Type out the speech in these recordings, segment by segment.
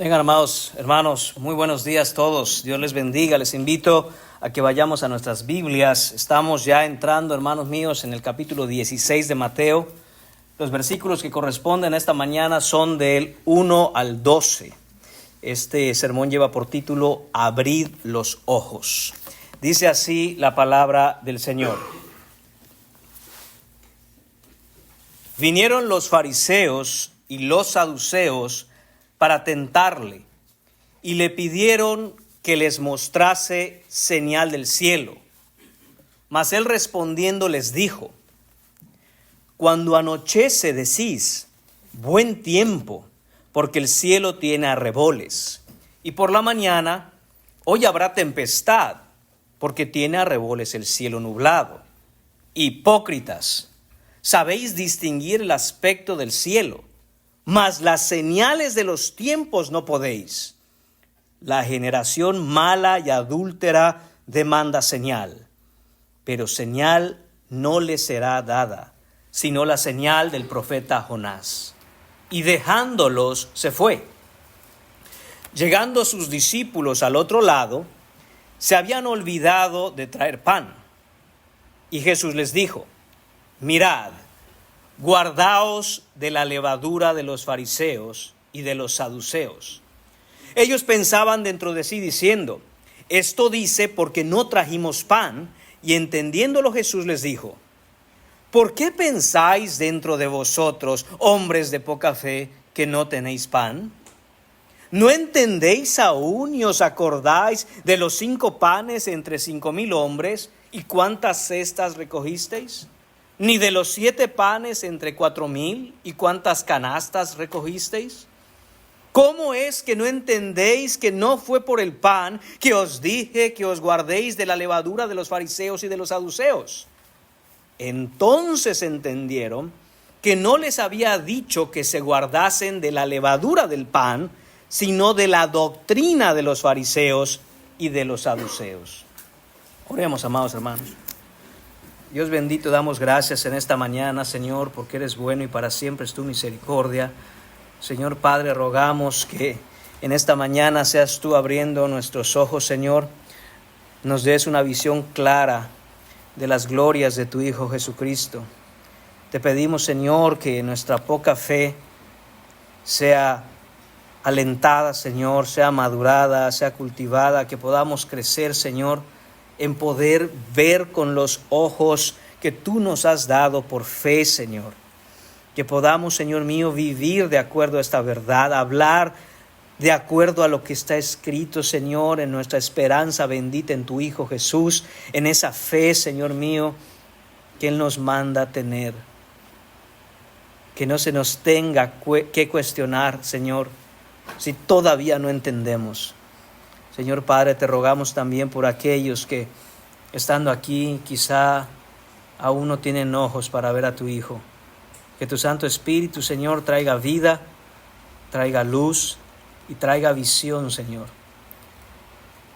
Vengan, amados hermanos, muy buenos días todos. Dios les bendiga. Les invito a que vayamos a nuestras Biblias. Estamos ya entrando, hermanos míos, en el capítulo 16 de Mateo. Los versículos que corresponden a esta mañana son del 1 al 12. Este sermón lleva por título Abrid los ojos. Dice así la palabra del Señor. Vinieron los fariseos y los saduceos para tentarle, y le pidieron que les mostrase señal del cielo. Mas él respondiendo les dijo: cuando anochece decís, buen tiempo, porque el cielo tiene arreboles, y por la mañana, hoy habrá tempestad, porque tiene arreboles el cielo nublado. Hipócritas, sabéis distinguir el aspecto del cielo, mas las señales de los tiempos no podéis. La generación mala y adúltera demanda señal, pero señal no le será dada, sino la señal del profeta Jonás. Y dejándolos se fue. Llegando sus discípulos al otro lado, se habían olvidado de traer pan. Y Jesús les dijo: mirad, guardaos de la levadura de los fariseos y de los saduceos. Ellos pensaban dentro de sí diciendo: esto dice porque no trajimos pan. Y entendiéndolo Jesús les dijo: ¿por qué pensáis dentro de vosotros, hombres de poca fe, que no tenéis pan? ¿No entendéis aún y os acordáis de los 5 panes entre 5,000 hombres y cuántas cestas recogisteis? ¿Ni de los 7 panes entre 4,000 y cuántas canastas recogisteis? ¿Cómo es que no entendéis que no fue por el pan que os dije que os guardéis de la levadura de los fariseos y de los saduceos? Entonces entendieron que no les había dicho que se guardasen de la levadura del pan, sino de la doctrina de los fariseos y de los saduceos. Oremos, amados hermanos. Dios bendito, damos gracias en esta mañana, Señor, porque eres bueno y para siempre es tu misericordia. Señor Padre, rogamos que en esta mañana seas tú abriendo nuestros ojos, Señor. Nos des una visión clara de las glorias de tu Hijo Jesucristo. Te pedimos, Señor, que nuestra poca fe sea alentada, Señor, sea madurada, sea cultivada, que podamos crecer, Señor, en poder ver con los ojos que tú nos has dado por fe, Señor. Que podamos, Señor mío, vivir de acuerdo a esta verdad, hablar de acuerdo a lo que está escrito, Señor, en nuestra esperanza bendita en tu Hijo Jesús, en esa fe, Señor mío, que Él nos manda tener. Que no se nos tenga que cuestionar, Señor, si todavía no entendemos. Señor Padre, te rogamos también por aquellos que, estando aquí, quizá aún no tienen ojos para ver a tu Hijo. Que tu Santo Espíritu, Señor, traiga vida, traiga luz y traiga visión, Señor,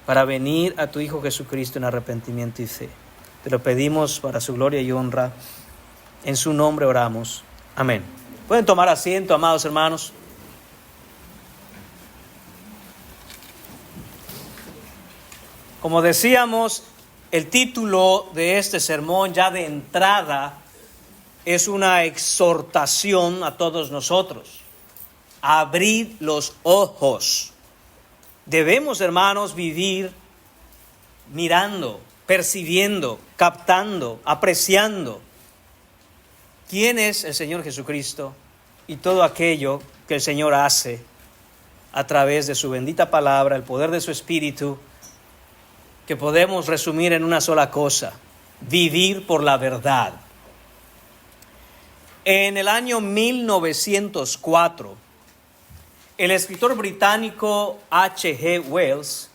para venir a tu Hijo Jesucristo en arrepentimiento y fe. Te lo pedimos para su gloria y honra. En su nombre oramos. Amén. Pueden tomar asiento, amados hermanos. Como decíamos, el título de este sermón ya de entrada es una exhortación a todos nosotros. Abrid los ojos. Debemos, hermanos, vivir mirando, percibiendo, captando, apreciando quién es el Señor Jesucristo y todo aquello que el Señor hace a través de su bendita palabra, el poder de su Espíritu, que podemos resumir en una sola cosa: vivir por la verdad. En el año 1904, el escritor británico H.G. Wells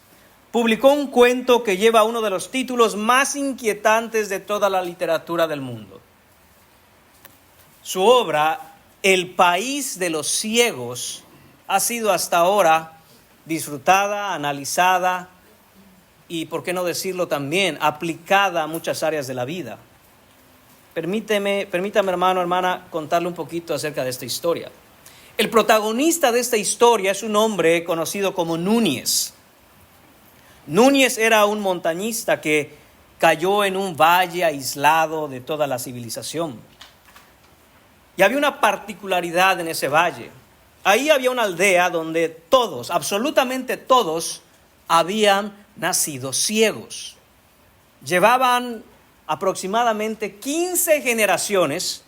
publicó un cuento que lleva uno de los títulos más inquietantes de toda la literatura del mundo. Su obra, El país de los ciegos, ha sido hasta ahora disfrutada, analizada y, por qué no decirlo también, aplicada a muchas áreas de la vida. Permítame, hermano, hermana, contarle un poquito acerca de esta historia. El protagonista de esta historia es un hombre conocido como Núñez. Núñez era un montañista que cayó en un valle aislado de toda la civilización. Y había una particularidad en ese valle. Ahí había una aldea donde todos, absolutamente todos, habían nacido ciegos. Llevaban aproximadamente 15 generaciones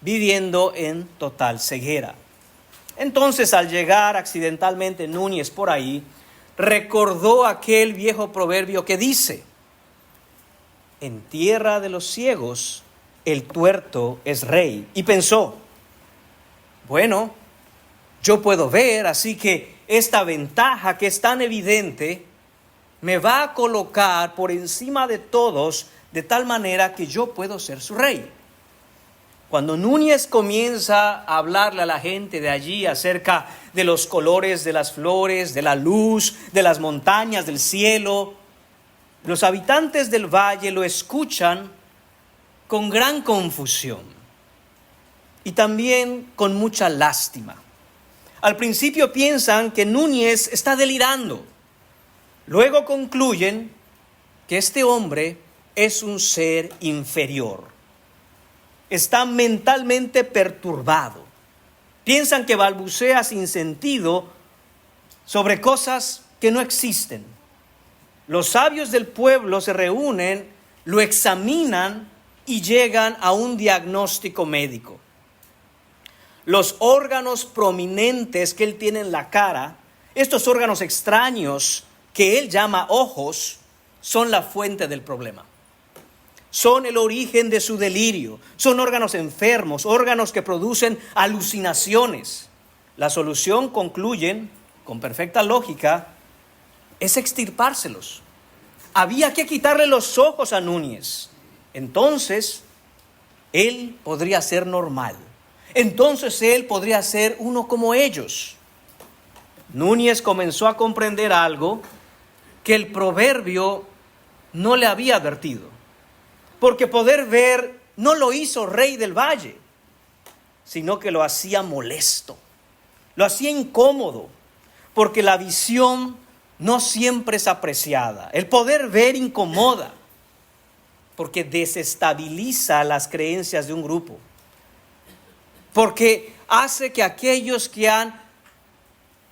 viviendo en total ceguera. Entonces, al llegar accidentalmente Núñez por ahí, recordó aquel viejo proverbio que dice: en tierra de los ciegos el tuerto es rey. Y pensó: bueno, yo puedo ver, así que esta ventaja que es tan evidente me va a colocar por encima de todos, de tal manera que yo puedo ser su rey. Cuando Núñez comienza a hablarle a la gente de allí acerca de los colores de las flores, de la luz, de las montañas, del cielo, los habitantes del valle lo escuchan con gran confusión y también con mucha lástima. Al principio piensan que Núñez está delirando. Luego concluyen que este hombre es un ser inferior. Está mentalmente perturbado. Piensan que balbucea sin sentido sobre cosas que no existen. Los sabios del pueblo se reúnen, lo examinan y llegan a un diagnóstico médico. Los órganos prominentes que él tiene en la cara, estos órganos extraños que él llama ojos, son la fuente del problema. Son el origen de su delirio. Son órganos enfermos, órganos que producen alucinaciones. La solución, concluyen, con perfecta lógica, es extirpárselos. Había que quitarle los ojos a Núñez. Entonces, él podría ser normal. Entonces, él podría ser uno como ellos. Núñez comenzó a comprender algo que el proverbio no le había advertido. Porque poder ver no lo hizo rey del valle, sino que lo hacía molesto, lo hacía incómodo, porque la visión no siempre es apreciada. El poder ver incomoda, porque desestabiliza las creencias de un grupo, porque hace que aquellos que han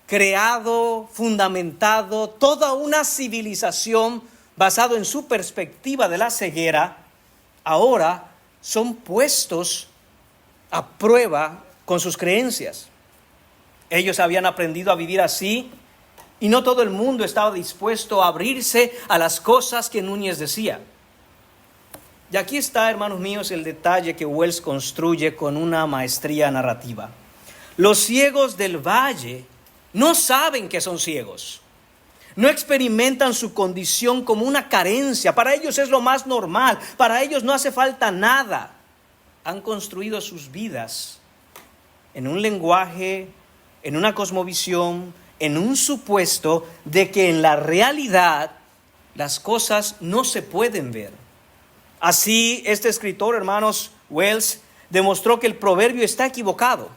creado, fundamentado toda una civilización basado en su perspectiva de la ceguera, ahora son puestos a prueba con sus creencias. Ellos habían aprendido a vivir así y no todo el mundo estaba dispuesto a abrirse a las cosas que Núñez decía. Y aquí está, hermanos míos, el detalle que Wells construye con una maestría narrativa. Los ciegos del valle no saben que son ciegos. No experimentan su condición como una carencia. Para ellos es lo más normal. Para ellos no hace falta nada. Han construido sus vidas en un lenguaje, en una cosmovisión, en un supuesto de que en la realidad las cosas no se pueden ver. Así, este escritor, hermanos, Wells, demostró que el proverbio está equivocado.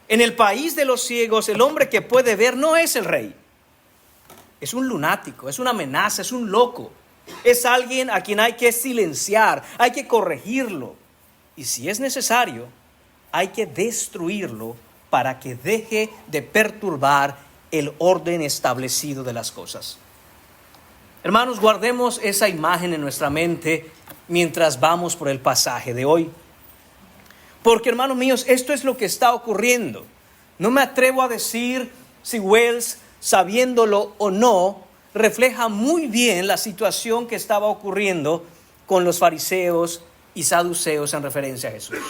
En el país de los ciegos, el hombre que puede ver no es el rey. Es un lunático, es una amenaza, es un loco. Es alguien a quien hay que silenciar, hay que corregirlo. Y si es necesario, hay que destruirlo para que deje de perturbar el orden establecido de las cosas. Hermanos, guardemos esa imagen en nuestra mente mientras vamos por el pasaje de hoy. Porque, hermanos míos, esto es lo que está ocurriendo. No me atrevo a decir si Wells, sabiéndolo o no, refleja muy bien la situación que estaba ocurriendo con los fariseos y saduceos en referencia a Jesús.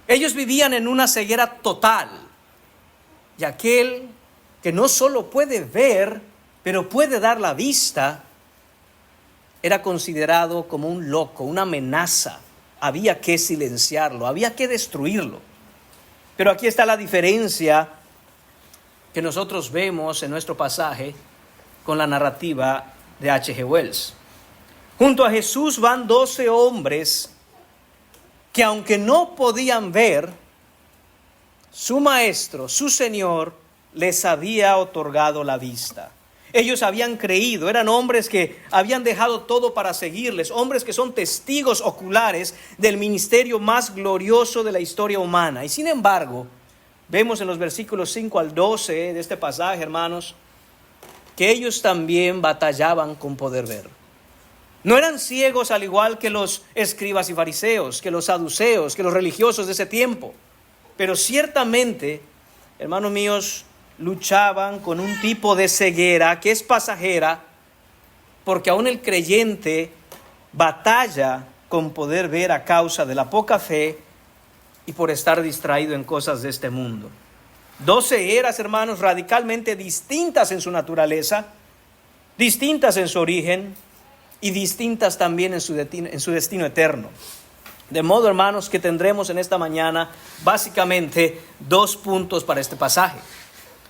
Ellos vivían en una ceguera total, y aquel que no solo puede ver, pero puede dar la vista, era considerado como un loco, una amenaza. Había que silenciarlo, había que destruirlo. Pero aquí está la diferencia que nosotros vemos en nuestro pasaje con la narrativa de H.G. Wells. Junto a Jesús van 12 hombres que, aunque no podían ver, su maestro, su Señor, les había otorgado la vista. Ellos habían creído, eran hombres que habían dejado todo para seguirles, hombres que son testigos oculares del ministerio más glorioso de la historia humana. Y sin embargo, vemos en los versículos 5 al 12 de este pasaje, hermanos, que ellos también batallaban con poder ver. No eran ciegos al igual que los escribas y fariseos, que los saduceos, que los religiosos de ese tiempo. Pero ciertamente, hermanos míos, luchaban con un tipo de ceguera que es pasajera, porque aún el creyente batalla con poder ver a causa de la poca fe y por estar distraído en cosas de este mundo. Dos cegueras, hermanos, radicalmente distintas en su naturaleza, distintas en su origen y distintas también en su destino eterno. De modo, hermanos, que tendremos en esta mañana básicamente 2 puntos para este pasaje.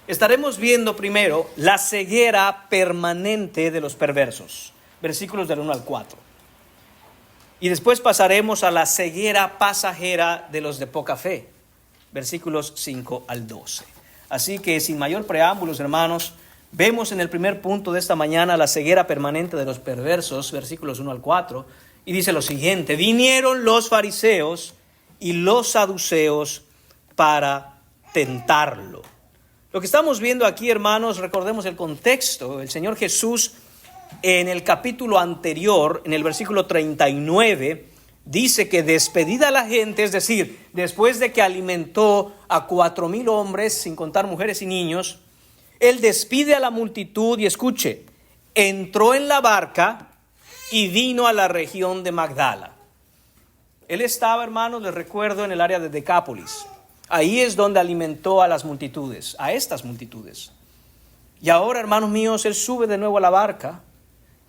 Estaremos viendo primero la ceguera permanente de los perversos, versículos del 1 al 4. Y después pasaremos a la ceguera pasajera de los de poca fe, versículos 5 al 12. Así que sin mayor preámbulos, hermanos, vemos en el primer punto de esta mañana la ceguera permanente de los perversos, versículos 1 al 4, y dice lo siguiente: vinieron los fariseos y los saduceos para tentarlo. Lo que estamos viendo aquí, hermanos, recordemos el contexto. El Señor Jesús en el capítulo anterior, en el versículo 39, dice que despedida la gente, es decir, después de que alimentó a 4,000 hombres, sin contar mujeres y niños, Él despide a la multitud y escuche, entró en la barca y vino a la región de Magdala. Él estaba, hermanos, les recuerdo, en el área de Decápolis. Ahí es donde alimentó a las multitudes, a estas multitudes. Y ahora, hermanos míos, Él sube de nuevo a la barca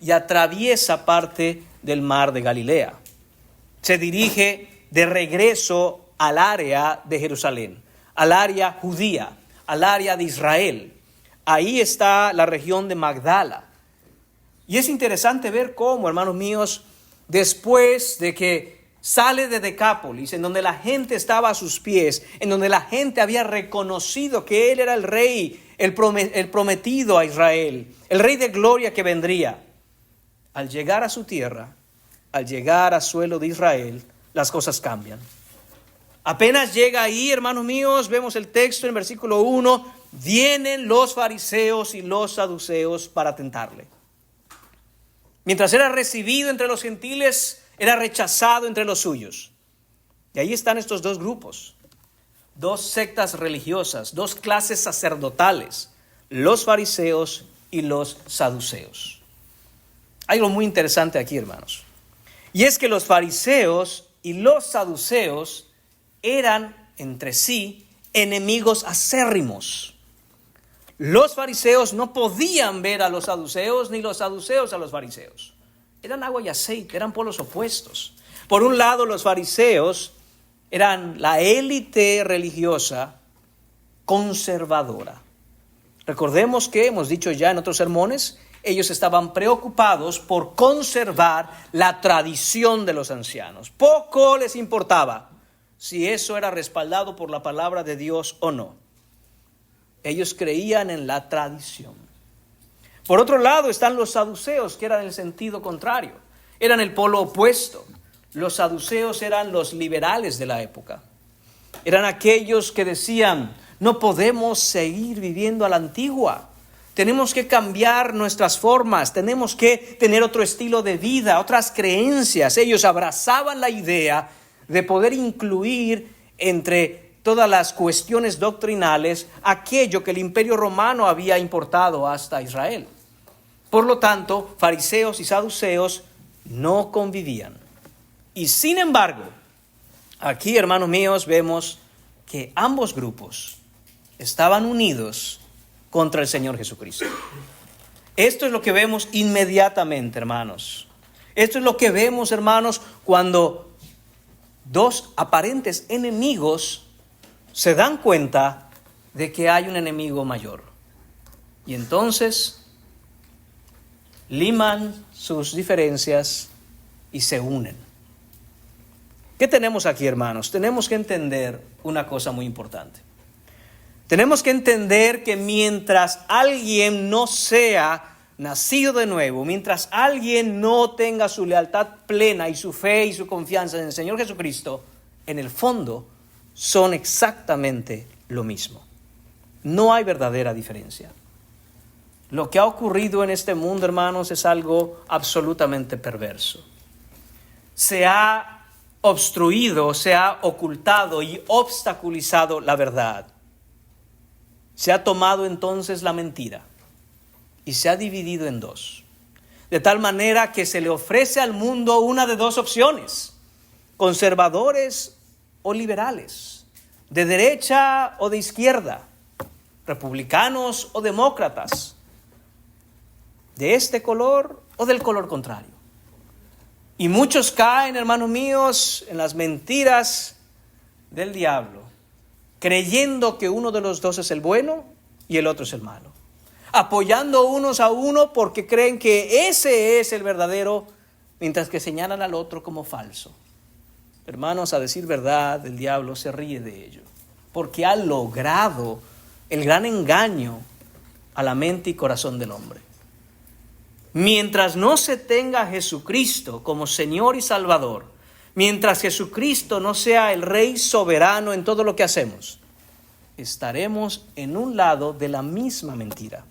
y atraviesa parte del mar de Galilea. Se dirige de regreso al área de Jerusalén, al área judía, al área de Israel. Ahí está la región de Magdala. Y es interesante ver cómo, hermanos míos, después de que sale de Decápolis, en donde la gente estaba a sus pies, en donde la gente había reconocido que Él era el rey, el prometido a Israel, el rey de gloria que vendría. Al llegar a su tierra, al llegar a suelo de Israel, las cosas cambian. Apenas llega ahí, hermanos míos, vemos el texto en versículo 1, vienen los fariseos y los saduceos para tentarle. Mientras era recibido entre los gentiles, era rechazado entre los suyos. Y ahí están estos 2 grupos, 2 sectas religiosas, 2 clases sacerdotales, los fariseos y los saduceos. Hay algo muy interesante aquí, hermanos. Y es que los fariseos y los saduceos eran entre sí enemigos acérrimos. Los fariseos no podían ver a los saduceos, ni los saduceos a los fariseos. Eran agua y aceite, eran polos opuestos. Por un lado, los fariseos eran la élite religiosa conservadora. Recordemos que hemos dicho ya en otros sermones, ellos estaban preocupados por conservar la tradición de los ancianos. Poco les importaba si eso era respaldado por la palabra de Dios o no. Ellos creían en la tradición. Por otro lado están los saduceos, que eran el sentido contrario. Eran el polo opuesto. Los saduceos eran los liberales de la época. Eran aquellos que decían, no podemos seguir viviendo a la antigua. Tenemos que cambiar nuestras formas, tenemos que tener otro estilo de vida, otras creencias. Ellos abrazaban la idea de poder incluir entre todas las cuestiones doctrinales aquello que el Imperio Romano había importado hasta Israel. Por lo tanto, fariseos y saduceos no convivían. Y sin embargo, aquí, hermanos míos, vemos que ambos grupos estaban unidos contra el Señor Jesucristo. Esto es lo que vemos inmediatamente, hermanos. Esto es lo que vemos, hermanos, cuando 2 aparentes enemigos se dan cuenta de que hay un enemigo mayor. Y entonces liman sus diferencias y se unen. ¿Qué tenemos aquí, hermanos? Tenemos que entender una cosa muy importante. Tenemos que entender que mientras alguien no sea nacido de nuevo, mientras alguien no tenga su lealtad plena y su fe y su confianza en el Señor Jesucristo, en el fondo son exactamente lo mismo. No hay verdadera diferencia. Lo que ha ocurrido en este mundo, hermanos, es algo absolutamente perverso. Se ha obstruido, se ha ocultado y obstaculizado la verdad. Se ha tomado entonces la mentira y se ha dividido en dos. De tal manera que se le ofrece al mundo una de dos opciones: conservadores o liberales, de derecha o de izquierda, republicanos o demócratas, de este color o del color contrario. Y muchos caen, hermanos míos, en las mentiras del diablo, creyendo que uno de los dos es el bueno y el otro es el malo, apoyando unos a uno porque creen que ese es el verdadero, mientras que señalan al otro como falso. Hermanos, a decir verdad, el diablo se ríe de ello, porque ha logrado el gran engaño a la mente y corazón del hombre. Mientras no se tenga a Jesucristo como Señor y Salvador, mientras Jesucristo no sea el Rey soberano en todo lo que hacemos, estaremos en un lado de la misma mentira.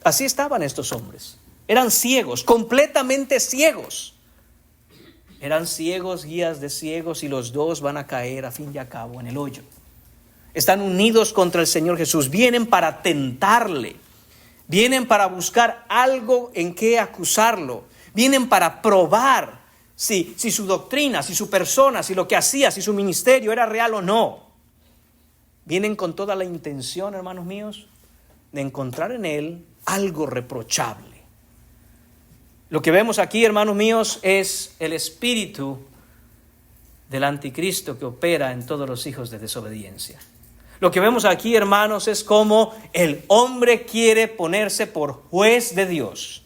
Así estaban estos hombres. Eran ciegos, completamente ciegos. Eran ciegos, guías de ciegos, y los dos van a caer a fin y a cabo en el hoyo. Están unidos contra el Señor Jesús. Vienen para tentarle. Vienen para buscar algo en qué acusarlo. Vienen para probar si su doctrina, si su persona, si lo que hacía, si su ministerio era real o no. Vienen con toda la intención, hermanos míos, de encontrar en él algo reprochable. Lo que vemos aquí, hermanos míos, es el espíritu del anticristo que opera en todos los hijos de desobediencia. Lo que vemos aquí, hermanos, es cómo el hombre quiere ponerse por juez de Dios.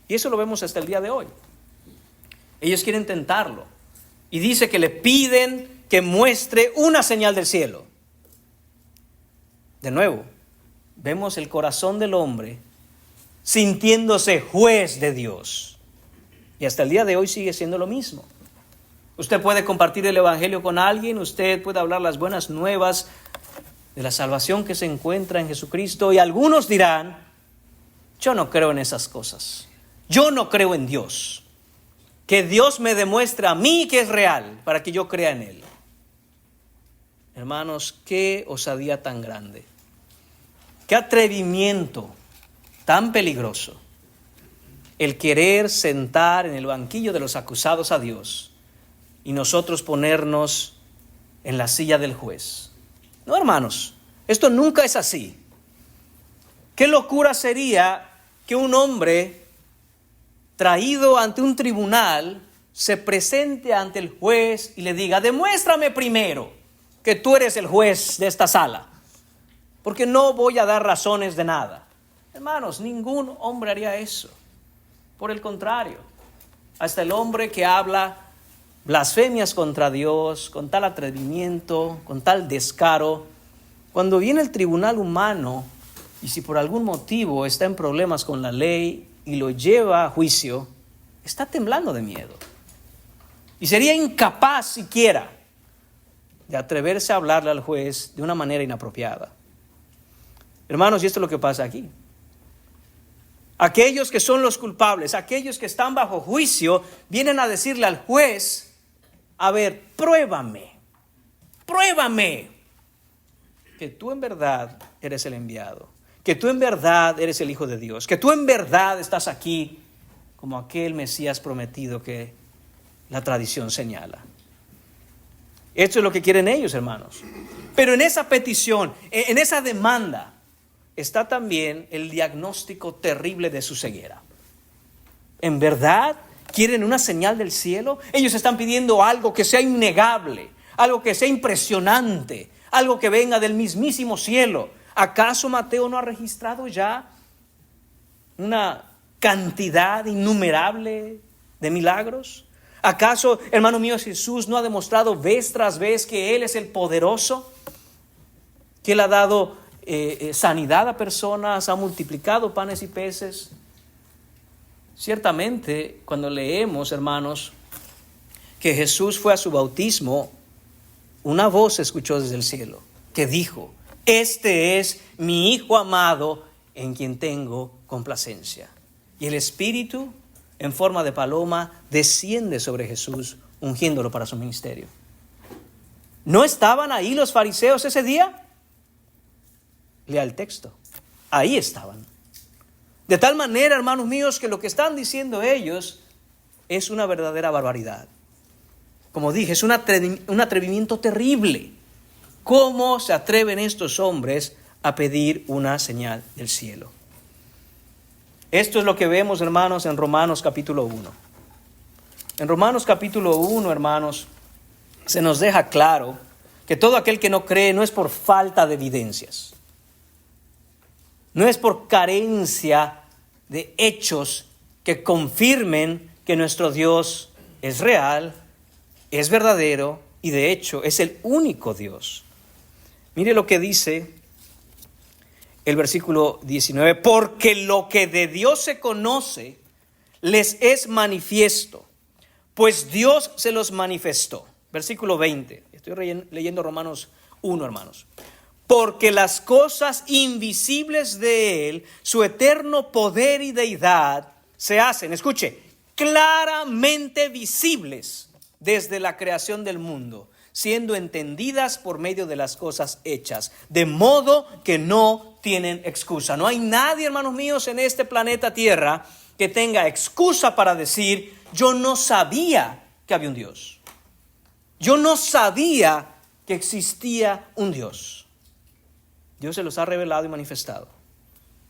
Y eso lo vemos hasta el día de hoy. Ellos quieren tentarlo. Y dice que le piden que muestre una señal del cielo. De nuevo, vemos el corazón del hombre sintiéndose juez de Dios. Y hasta el día de hoy sigue siendo lo mismo. Usted puede compartir el evangelio con alguien, usted puede hablar las buenas nuevas de la salvación que se encuentra en Jesucristo, y algunos dirán: yo no creo en esas cosas, yo no creo en Dios, que Dios me demuestre a mí que es real para que yo crea en Él. Hermanos, qué osadía tan grande, qué atrevimiento tan peligroso el querer sentar en el banquillo de los acusados a Dios y nosotros ponernos en la silla del juez. No, hermanos, esto nunca es así. Qué locura sería que un hombre traído ante un tribunal se presente ante el juez y le diga: demuéstrame primero que tú eres el juez de esta sala, porque no voy a dar razones de nada. Hermanos, ningún hombre haría eso. Por el contrario, hasta el hombre que habla blasfemias contra Dios, con tal atrevimiento, con tal descaro, cuando viene el tribunal humano, y si por algún motivo está en problemas con la ley y lo lleva a juicio, está temblando de miedo. Y sería incapaz siquiera de atreverse a hablarle al juez de una manera inapropiada. Hermanos, y esto es lo que pasa aquí. Aquellos que son los culpables, aquellos que están bajo juicio, vienen a decirle al juez: a ver, pruébame que tú en verdad eres el enviado, que tú en verdad eres el Hijo de Dios, que tú en verdad estás aquí como aquel Mesías prometido que la tradición señala. Esto es lo que quieren ellos, hermanos. Pero en esa petición, en esa demanda, está también el diagnóstico terrible de su ceguera. ¿En verdad quieren una señal del cielo? Ellos están pidiendo algo que sea innegable, algo que sea impresionante, algo que venga del mismísimo cielo. ¿Acaso Mateo no ha registrado ya una cantidad innumerable de milagros? ¿Acaso, hermano mío, Jesús no ha demostrado vez tras vez que Él es el poderoso? que Él ha dado sanidad a personas, ha multiplicado panes y peces. Ciertamente, cuando leemos, hermanos, que Jesús fue a su bautismo, una voz se escuchó desde el cielo que dijo: este es mi Hijo amado en quien tengo complacencia. Y el Espíritu, en forma de paloma, desciende sobre Jesús, ungiéndolo para su ministerio. ¿No estaban ahí los fariseos ese día? Lea el texto. Ahí estaban. De tal manera, hermanos míos, que lo que están diciendo ellos es una verdadera barbaridad. Como dije, es un atrevimiento terrible. ¿Cómo se atreven estos hombres a pedir una señal del cielo? Esto es lo que vemos, hermanos, en Romanos capítulo 1. En Romanos capítulo 1, hermanos, se nos deja claro que todo aquel que no cree no es por falta de evidencias, no es por carencia de hechos que confirmen que nuestro Dios es real, es verdadero y de hecho es el único Dios. Mire lo que dice el versículo 19: porque lo que de Dios se conoce les es manifiesto, pues Dios se los manifestó. Versículo 20, estoy leyendo Romanos 1, hermanos. Porque las cosas invisibles de Él, su eterno poder y deidad, se hacen, escuche, claramente visibles desde la creación del mundo, siendo entendidas por medio de las cosas hechas, de modo que no tienen excusa. No hay nadie, hermanos míos, en este planeta Tierra que tenga excusa para decir: yo no sabía que había un Dios. Yo no sabía que existía un Dios. Dios se los ha revelado y manifestado.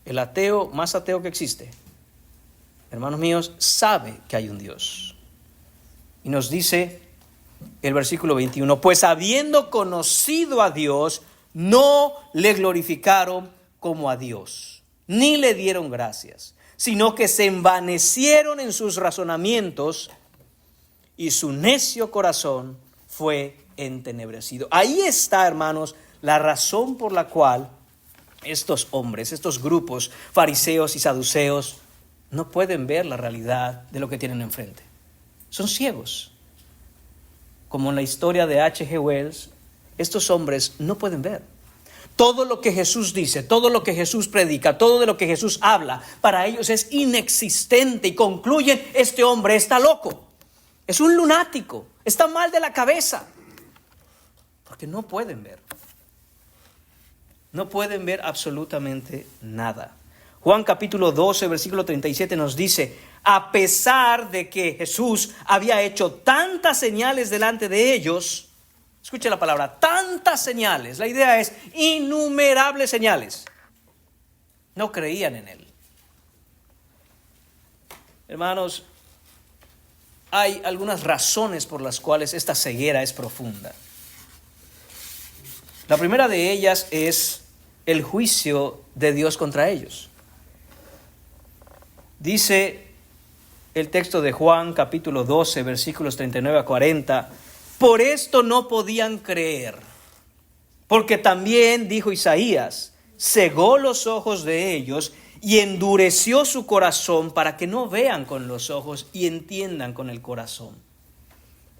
El ateo más ateo que existe, hermanos míos, sabe que hay un Dios. Y nos dice el versículo 21: pues habiendo conocido a Dios, no le glorificaron como a Dios, ni le dieron gracias, sino que se envanecieron en sus razonamientos y su necio corazón fue entenebrecido. Ahí está, hermanos, la razón por la cual estos hombres, estos grupos, fariseos y saduceos, no pueden ver la realidad de lo que tienen enfrente. Son ciegos. Como en la historia de H.G. Wells, estos hombres no pueden ver. Todo lo que Jesús dice, todo lo que Jesús predica, todo de lo que Jesús habla, para ellos es inexistente y concluyen: este hombre está loco, es un lunático, está mal de la cabeza. Porque no pueden ver. No pueden ver absolutamente nada. Juan capítulo 12, versículo 37 nos dice: a pesar de que Jesús había hecho tantas señales delante de ellos, escuche la palabra, tantas señales, la idea es innumerables señales, no creían en Él. Hermanos, hay algunas razones por las cuales esta ceguera es profunda. La primera de ellas es el juicio de Dios contra ellos. Dice el texto de Juan capítulo 12, versículos 39 a 40, por esto no podían creer, porque también, dijo Isaías, cegó los ojos de ellos y endureció su corazón para que no vean con los ojos y entiendan con el corazón.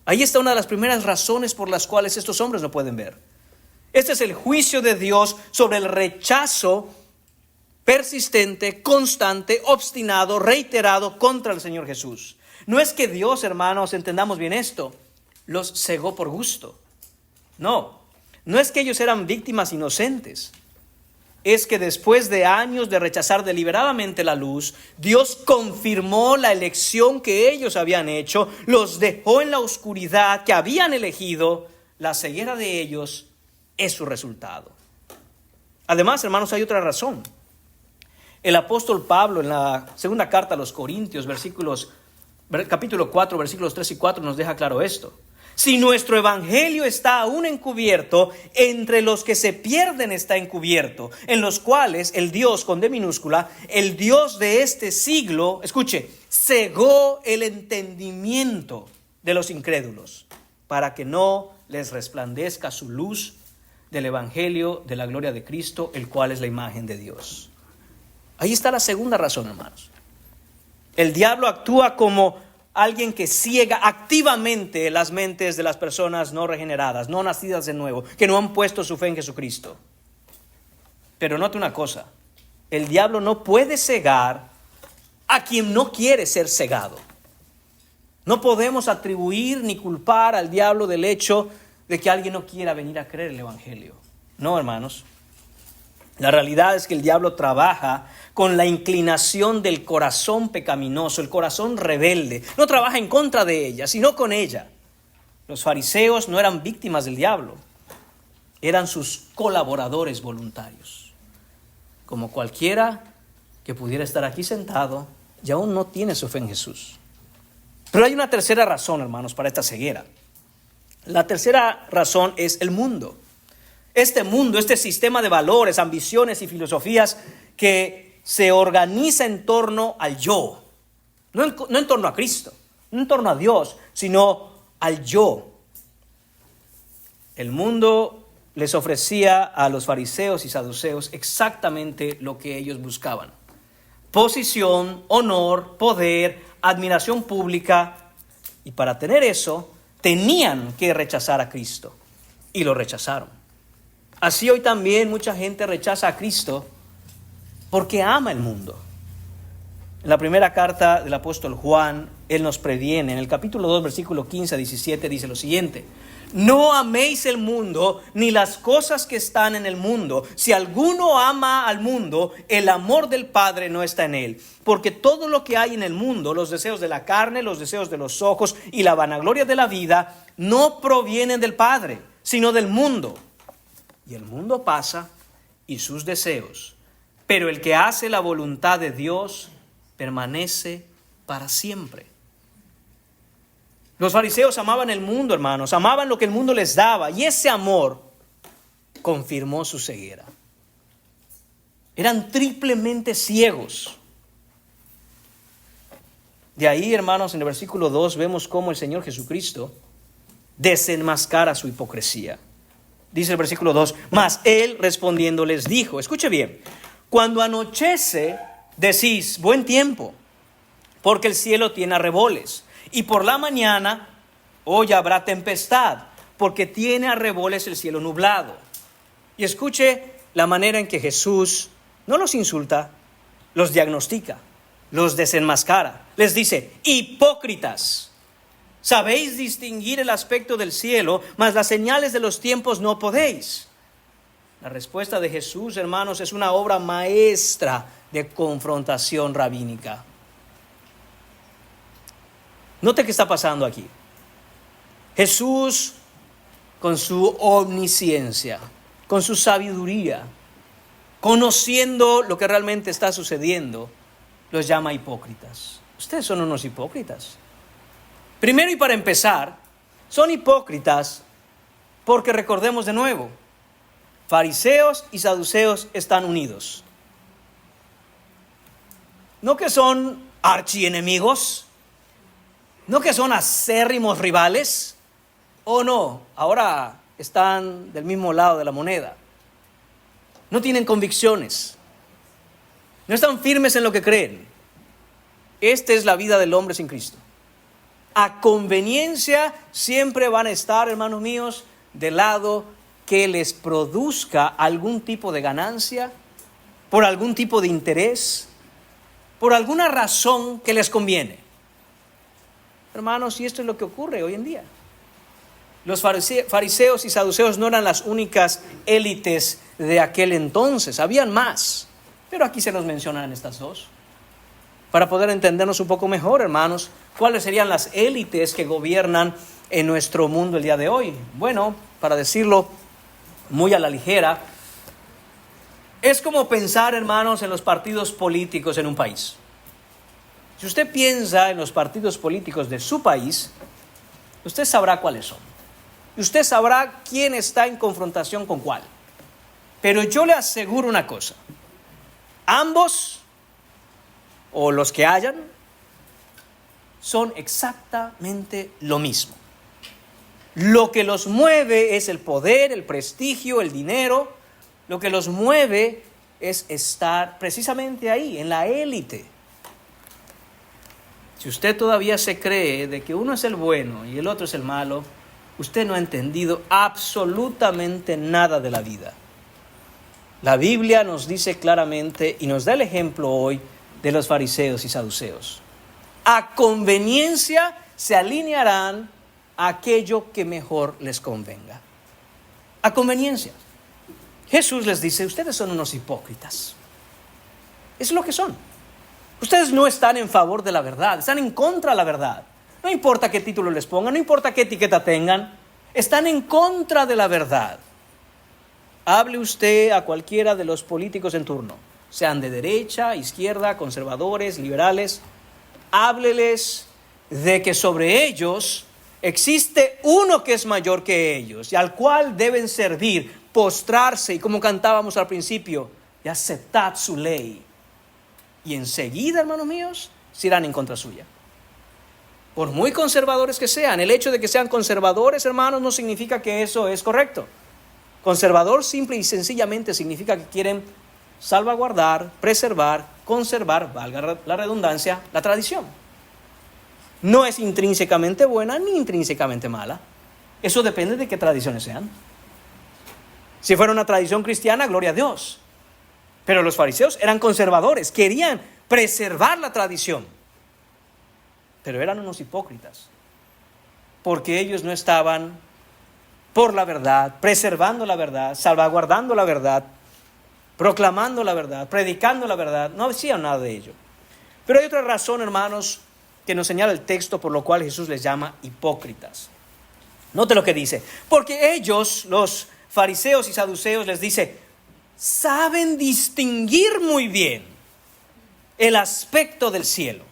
Ahí está una de las primeras razones por las cuales estos hombres no pueden ver. Este es el juicio de Dios sobre el rechazo persistente, constante, obstinado, reiterado contra el Señor Jesús. No es que Dios, hermanos, entendamos bien esto, los cegó por gusto. No es que ellos eran víctimas inocentes. Es que después de años de rechazar deliberadamente la luz, Dios confirmó la elección que ellos habían hecho, los dejó en la oscuridad que habían elegido. La ceguera de ellos es su resultado. Además, hermanos, hay otra razón. El apóstol Pablo, en la segunda carta a los Corintios, capítulo 4, versículos 3 y 4, nos deja claro esto. Si nuestro evangelio está aún encubierto, entre los que se pierden está encubierto, en los cuales el Dios, con D minúscula, el Dios de este siglo, escuche, cegó el entendimiento de los incrédulos, para que no les resplandezca su luz del Evangelio de la gloria de Cristo, el cual es la imagen de Dios. Ahí está la segunda razón, hermanos. El diablo actúa como alguien que ciega activamente las mentes de las personas no regeneradas, no nacidas de nuevo, que no han puesto su fe en Jesucristo. Pero note una cosa, el diablo no puede cegar a quien no quiere ser cegado. No podemos atribuir ni culpar al diablo del hecho de que alguien no quiera venir a creer el Evangelio. No, hermanos. La realidad es que el diablo trabaja con la inclinación del corazón pecaminoso, el corazón rebelde. No trabaja en contra de ella, sino con ella. Los fariseos no eran víctimas del diablo, eran sus colaboradores voluntarios. Como cualquiera que pudiera estar aquí sentado y aún no tiene su fe en Jesús. Pero hay una tercera razón, hermanos, para esta ceguera. La tercera razón es el mundo. Este mundo, este sistema de valores, ambiciones y filosofías que se organiza en torno al yo. No en torno a Cristo, no en torno a Dios, sino al yo. El mundo les ofrecía a los fariseos y saduceos exactamente lo que ellos buscaban. Posición, honor, poder, admiración pública. Y para tener eso, tenían que rechazar a Cristo. Y lo rechazaron. Así hoy también mucha gente rechaza a Cristo porque ama el mundo. En la primera carta del apóstol Juan, él nos previene. En el capítulo 2, versículo 15 a 17, dice lo siguiente: no améis el mundo ni las cosas que están en el mundo. Si alguno ama al mundo, el amor del Padre no está en él. Porque todo lo que hay en el mundo, los deseos de la carne, los deseos de los ojos y la vanagloria de la vida, no provienen del Padre, sino del mundo. Y el mundo pasa y sus deseos, pero el que hace la voluntad de Dios permanece para siempre. Los fariseos amaban el mundo, hermanos, amaban lo que el mundo les daba, y ese amor confirmó su ceguera. Eran triplemente ciegos. De ahí, hermanos, en el versículo 2 vemos cómo el Señor Jesucristo desenmascara su hipocresía. Dice el versículo 2, mas él respondiendo les dijo, escuche bien, cuando anochece decís buen tiempo, porque el cielo tiene arreboles, y por la mañana hoy habrá tempestad, porque tiene arreboles el cielo nublado. Y escuche la manera en que Jesús no los insulta, los diagnostica, los desenmascara. Les dice, hipócritas, sabéis distinguir el aspecto del cielo, mas las señales de los tiempos no podéis. La respuesta de Jesús, hermanos, es una obra maestra de confrontación rabínica. Note qué está pasando aquí. Jesús, con su omnisciencia, con su sabiduría, conociendo lo que realmente está sucediendo, los llama hipócritas. Ustedes son unos hipócritas. Primero y para empezar, son hipócritas porque recordemos de nuevo, fariseos y saduceos están unidos. No que son archienemigos, no que son acérrimos rivales, o no, ahora están del mismo lado de la moneda. No tienen convicciones, no están firmes en lo que creen. Esta es la vida del hombre sin Cristo. A conveniencia siempre van a estar, hermanos míos, del lado que les produzca algún tipo de ganancia, por algún tipo de interés, por alguna razón que les conviene. Hermanos, y esto es lo que ocurre hoy en día. Los fariseos y saduceos no eran las únicas élites de aquel entonces, habían más, pero aquí se nos mencionan estas dos. Para poder entendernos un poco mejor, hermanos, ¿cuáles serían las élites que gobiernan en nuestro mundo el día de hoy? Bueno, para decirlo muy a la ligera, es como pensar, hermanos, en los partidos políticos en un país. Si usted piensa en los partidos políticos de su país, usted sabrá cuáles son. Y usted sabrá quién está en confrontación con cuál. Pero yo le aseguro una cosa. Ambos, o los que hayan, son exactamente lo mismo. Lo que los mueve es el poder, el prestigio, el dinero. Lo que los mueve es estar precisamente ahí, en la élite. Si usted todavía se cree de que uno es el bueno y el otro es el malo, usted no ha entendido absolutamente nada de la vida. La Biblia nos dice claramente y nos da el ejemplo hoy de los fariseos y saduceos. A conveniencia se alinearán a aquello que mejor les convenga. A conveniencia. Jesús les dice, ustedes son unos hipócritas. Es lo que son. Ustedes no están en favor de la verdad, están en contra de la verdad. No importa qué título les pongan, no importa qué etiqueta tengan, están en contra de la verdad. Hable usted a cualquiera de los políticos en turno, sean de derecha, izquierda, conservadores, liberales. Hábleles de que sobre ellos existe uno que es mayor que ellos y al cual deben servir, postrarse y como cantábamos al principio, y aceptad su ley. Y enseguida, hermanos míos, se irán en contra suya. Por muy conservadores que sean, el hecho de que sean conservadores, hermanos, no significa que eso es correcto. Conservador simple y sencillamente significa que quieren salvaguardar, preservar, conservar, valga la redundancia, la tradición. No es intrínsecamente buena ni intrínsecamente mala. Eso depende de qué tradiciones sean. Si fuera una tradición cristiana, gloria a Dios. Pero los fariseos eran conservadores, querían preservar la tradición. Pero eran unos hipócritas, porque ellos no estaban por la verdad, preservando la verdad, salvaguardando la verdad, proclamando la verdad, predicando la verdad. No hacían nada de ello. Pero hay otra razón, hermanos, que nos señala el texto por lo cual Jesús les llama hipócritas. Note lo que dice. Porque ellos, los fariseos y saduceos, les dice, saben distinguir muy bien el aspecto del cielo.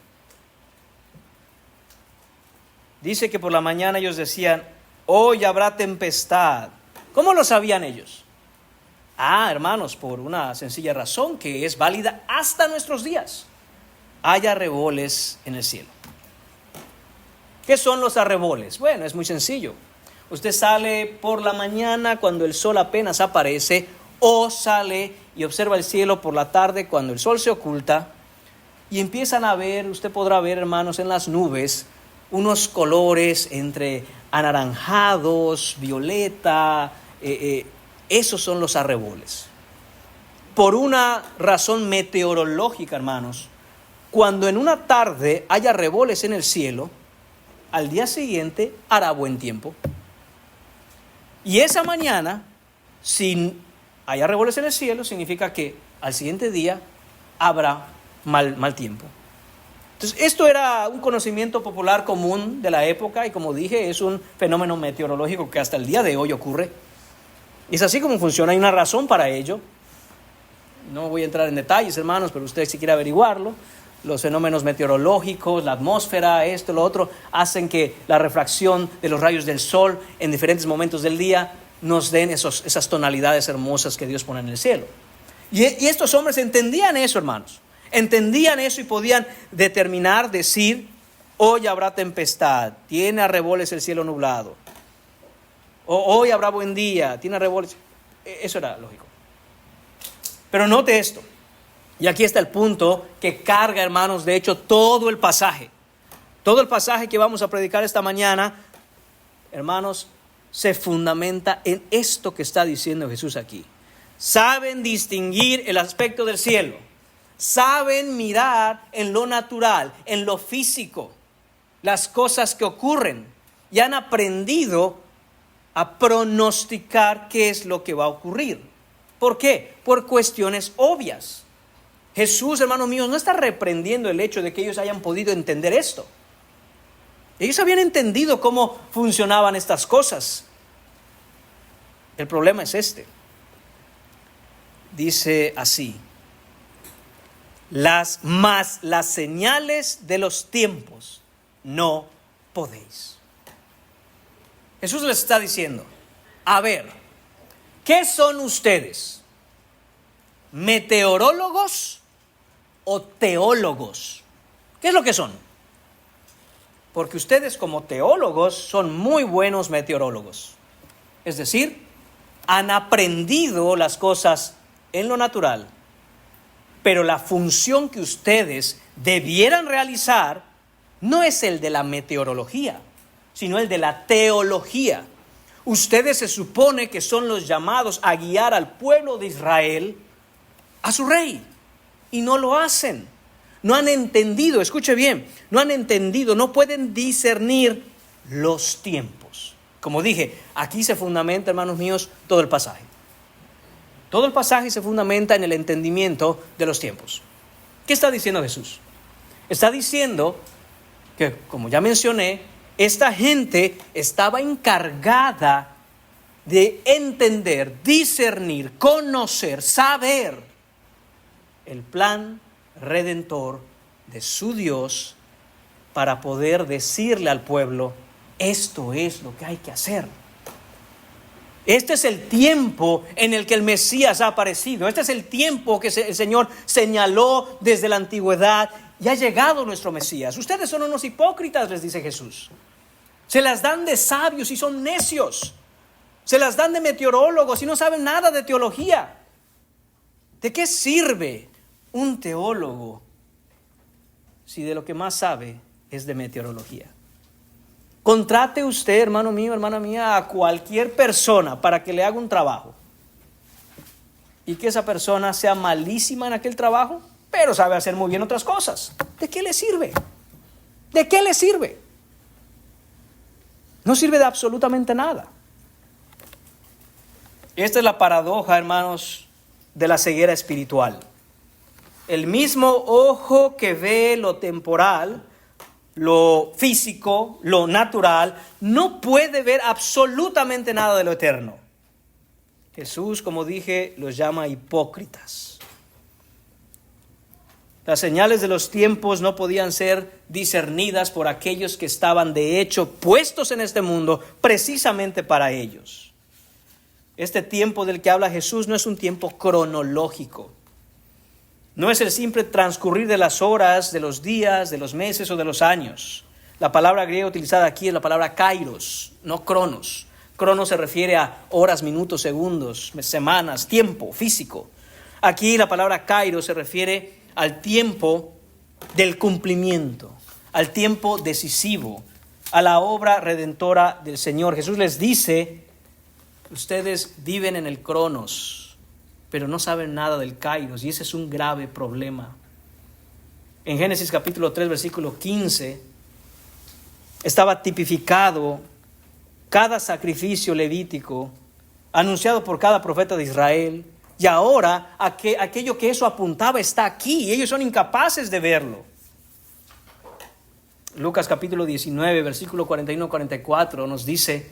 Dice que por la mañana ellos decían, hoy habrá tempestad. ¿Cómo lo sabían ellos? Hermanos, por una sencilla razón que es válida hasta nuestros días. Hay arreboles en el cielo. ¿Qué son los arreboles? Bueno, es muy sencillo. Usted sale por la mañana cuando el sol apenas aparece, o sale y observa el cielo por la tarde cuando el sol se oculta, y empiezan a ver, usted podrá ver, hermanos, en las nubes, unos colores entre anaranjados, violeta, esos son los arreboles. Por una razón meteorológica, hermanos, cuando en una tarde haya arreboles en el cielo, al día siguiente hará buen tiempo. Y esa mañana, si hay arreboles en el cielo, significa que al siguiente día habrá mal tiempo. Entonces, esto era un conocimiento popular común de la época y como dije, es un fenómeno meteorológico que hasta el día de hoy ocurre. Y es así como funciona, hay una razón para ello. No voy a entrar en detalles, hermanos, pero usted si quiere averiguarlo. Los fenómenos meteorológicos, la atmósfera, esto, lo otro, hacen que la refracción de los rayos del sol en diferentes momentos del día nos den esas tonalidades hermosas que Dios pone en el cielo. Y estos hombres entendían eso, hermanos. Entendían eso y podían determinar, decir, hoy habrá tempestad, tiene arreboles el cielo nublado. O hoy habrá buen día, tiene arreboles. Eso era lógico. Pero note esto. Y aquí está el punto que carga, hermanos, de hecho, todo el pasaje. Todo el pasaje que vamos a predicar esta mañana, hermanos, se fundamenta en esto que está diciendo Jesús aquí. Saben distinguir el aspecto del cielo. Saben mirar en lo natural, en lo físico, las cosas que ocurren. Y han aprendido a pronosticar qué es lo que va a ocurrir. ¿Por qué? Por cuestiones obvias. Jesús, hermanos míos, no está reprendiendo el hecho de que ellos hayan podido entender esto. Ellos habían entendido cómo funcionaban estas cosas. El problema es este. Dice así: las señales de los tiempos no podéis. Jesús les está diciendo, a ver, ¿qué son ustedes? ¿Meteorólogos o teólogos? ¿Qué es lo que son? porque ustedes como teólogos son muy buenos meteorólogos. Es decir, han aprendido las cosas en lo natural, pero la función que ustedes debieran realizar no es el de la meteorología, sino el de la teología. Ustedes se supone que son los llamados a guiar al pueblo de Israel a su rey, y no lo hacen. No han entendido, escuche bien, no han entendido, no pueden discernir los tiempos. Como dije, aquí se fundamenta, hermanos míos, todo el pasaje. Todo el pasaje se fundamenta en el entendimiento de los tiempos. ¿Qué está diciendo Jesús? Está diciendo que, como ya mencioné, esta gente estaba encargada de entender, discernir, conocer, saber el plan redentor de su Dios para poder decirle al pueblo, esto es lo que hay que hacer. Este es el tiempo en el que el Mesías ha aparecido. Este es el tiempo que el Señor señaló desde la antigüedad y ha llegado nuestro Mesías. Ustedes son unos hipócritas, les dice Jesús. Se las dan de sabios y son necios. Se las dan de meteorólogos y no saben nada de teología. ¿De qué sirve un teólogo si de lo que más sabe es de meteorología? Contrate usted, hermano mío, hermana mía, a cualquier persona para que le haga un trabajo y que esa persona sea malísima en aquel trabajo, pero sabe hacer muy bien otras cosas. ¿De qué le sirve? ¿De qué le sirve? No sirve de absolutamente nada. Esta es la paradoja, hermanos, de la ceguera espiritual. El mismo ojo que ve lo temporal, lo físico, lo natural, no puede ver absolutamente nada de lo eterno. Jesús, como dije, los llama hipócritas. Las señales de los tiempos no podían ser discernidas por aquellos que estaban de hecho puestos en este mundo precisamente para ellos. Este tiempo del que habla Jesús no es un tiempo cronológico. No es el simple transcurrir de las horas, de los días, de los meses o de los años. La palabra griega utilizada aquí es la palabra kairos, no cronos. Cronos se refiere a horas, minutos, segundos, semanas, tiempo físico. Aquí la palabra kairos se refiere al tiempo del cumplimiento, al tiempo decisivo, a la obra redentora del Señor. Jesús les dice, ustedes viven en el cronos, pero no saben nada del kairos, y ese es un grave problema. En Génesis capítulo 3, versículo 15, estaba tipificado cada sacrificio levítico anunciado por cada profeta de Israel, y ahora aquello que eso apuntaba está aquí, y ellos son incapaces de verlo. Lucas capítulo 19, versículo 41-44 nos dice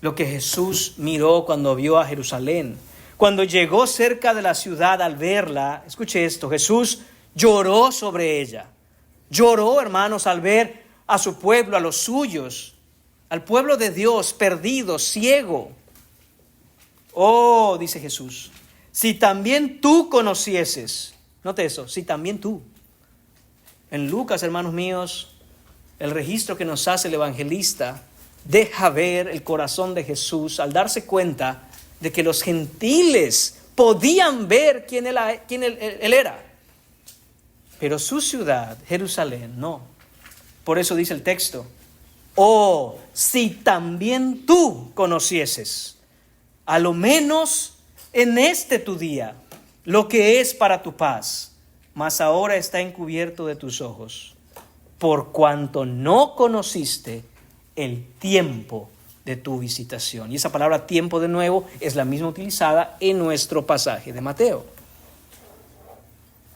lo que Jesús miró cuando vio a Jerusalén. Cuando llegó cerca de la ciudad al verla, escuche esto, Jesús lloró sobre ella. Lloró, hermanos, al ver a su pueblo, a los suyos, al pueblo de Dios perdido, ciego. Oh, dice Jesús, si también tú conocieses, note eso, si también tú. En Lucas, hermanos míos, el registro que nos hace el evangelista deja ver el corazón de Jesús al darse cuenta de que los gentiles podían ver quién él era. Pero su ciudad, Jerusalén, no. Por eso dice el texto, oh, si también tú conocieses, a lo menos en este tu día, lo que es para tu paz, mas ahora está encubierto de tus ojos, por cuanto no conociste el tiempo de tu visitación. Y esa palabra tiempo, de nuevo, es la misma utilizada en nuestro pasaje de Mateo.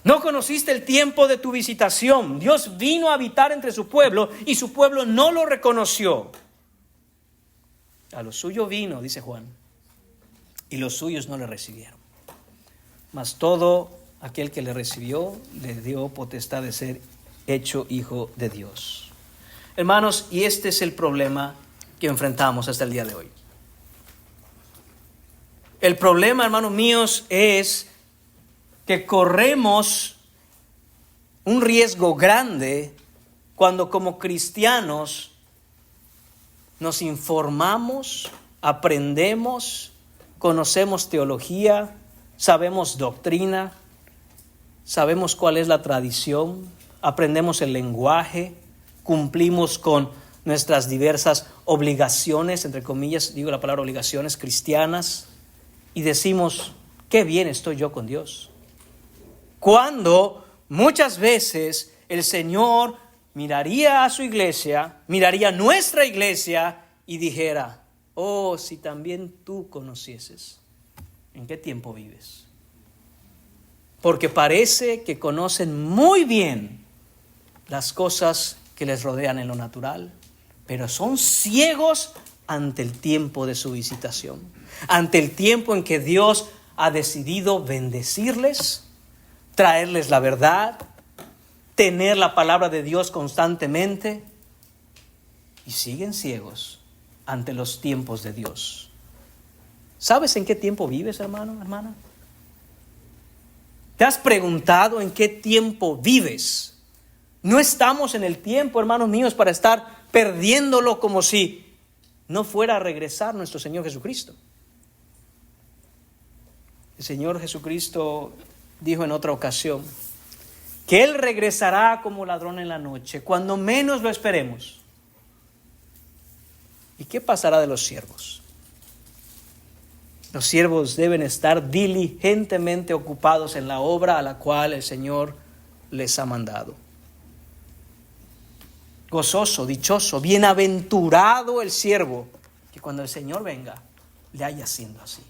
No conociste el tiempo de tu visitación. Dios vino a habitar entre su pueblo y su pueblo no lo reconoció. A lo suyo vino, dice Juan, y los suyos no le recibieron. Mas todo aquel que le recibió le dio potestad de ser hecho hijo de Dios. Hermanos, y este es el problema que enfrentamos hasta el día de hoy. El problema, hermanos míos, es que corremos un riesgo grande cuando como cristianos nos informamos, aprendemos, conocemos teología, sabemos doctrina, sabemos cuál es la tradición, aprendemos el lenguaje, cumplimos con nuestras diversas obligaciones, entre comillas, digo la palabra obligaciones cristianas, y decimos, qué bien estoy yo con Dios. Cuando muchas veces el Señor miraría a su iglesia, miraría a nuestra iglesia y dijera, oh, si también tú conocieses, ¿en qué tiempo vives? Porque parece que conocen muy bien las cosas que les rodean en lo natural, pero son ciegos ante el tiempo de su visitación, ante el tiempo en que Dios ha decidido bendecirles, traerles la verdad, tener la palabra de Dios constantemente, y siguen ciegos ante los tiempos de Dios. ¿Sabes en qué tiempo vives, hermano, hermana? ¿Te has preguntado en qué tiempo vives? No estamos en el tiempo, hermanos míos, para estar perdiéndolo como si no fuera a regresar nuestro Señor Jesucristo. El Señor Jesucristo dijo en otra ocasión que Él regresará como ladrón en la noche, cuando menos lo esperemos. ¿Y qué pasará de los siervos? Los siervos deben estar diligentemente ocupados en la obra a la cual el Señor les ha mandado. Gozoso, dichoso, bienaventurado el siervo que cuando el Señor venga le haya siendo así.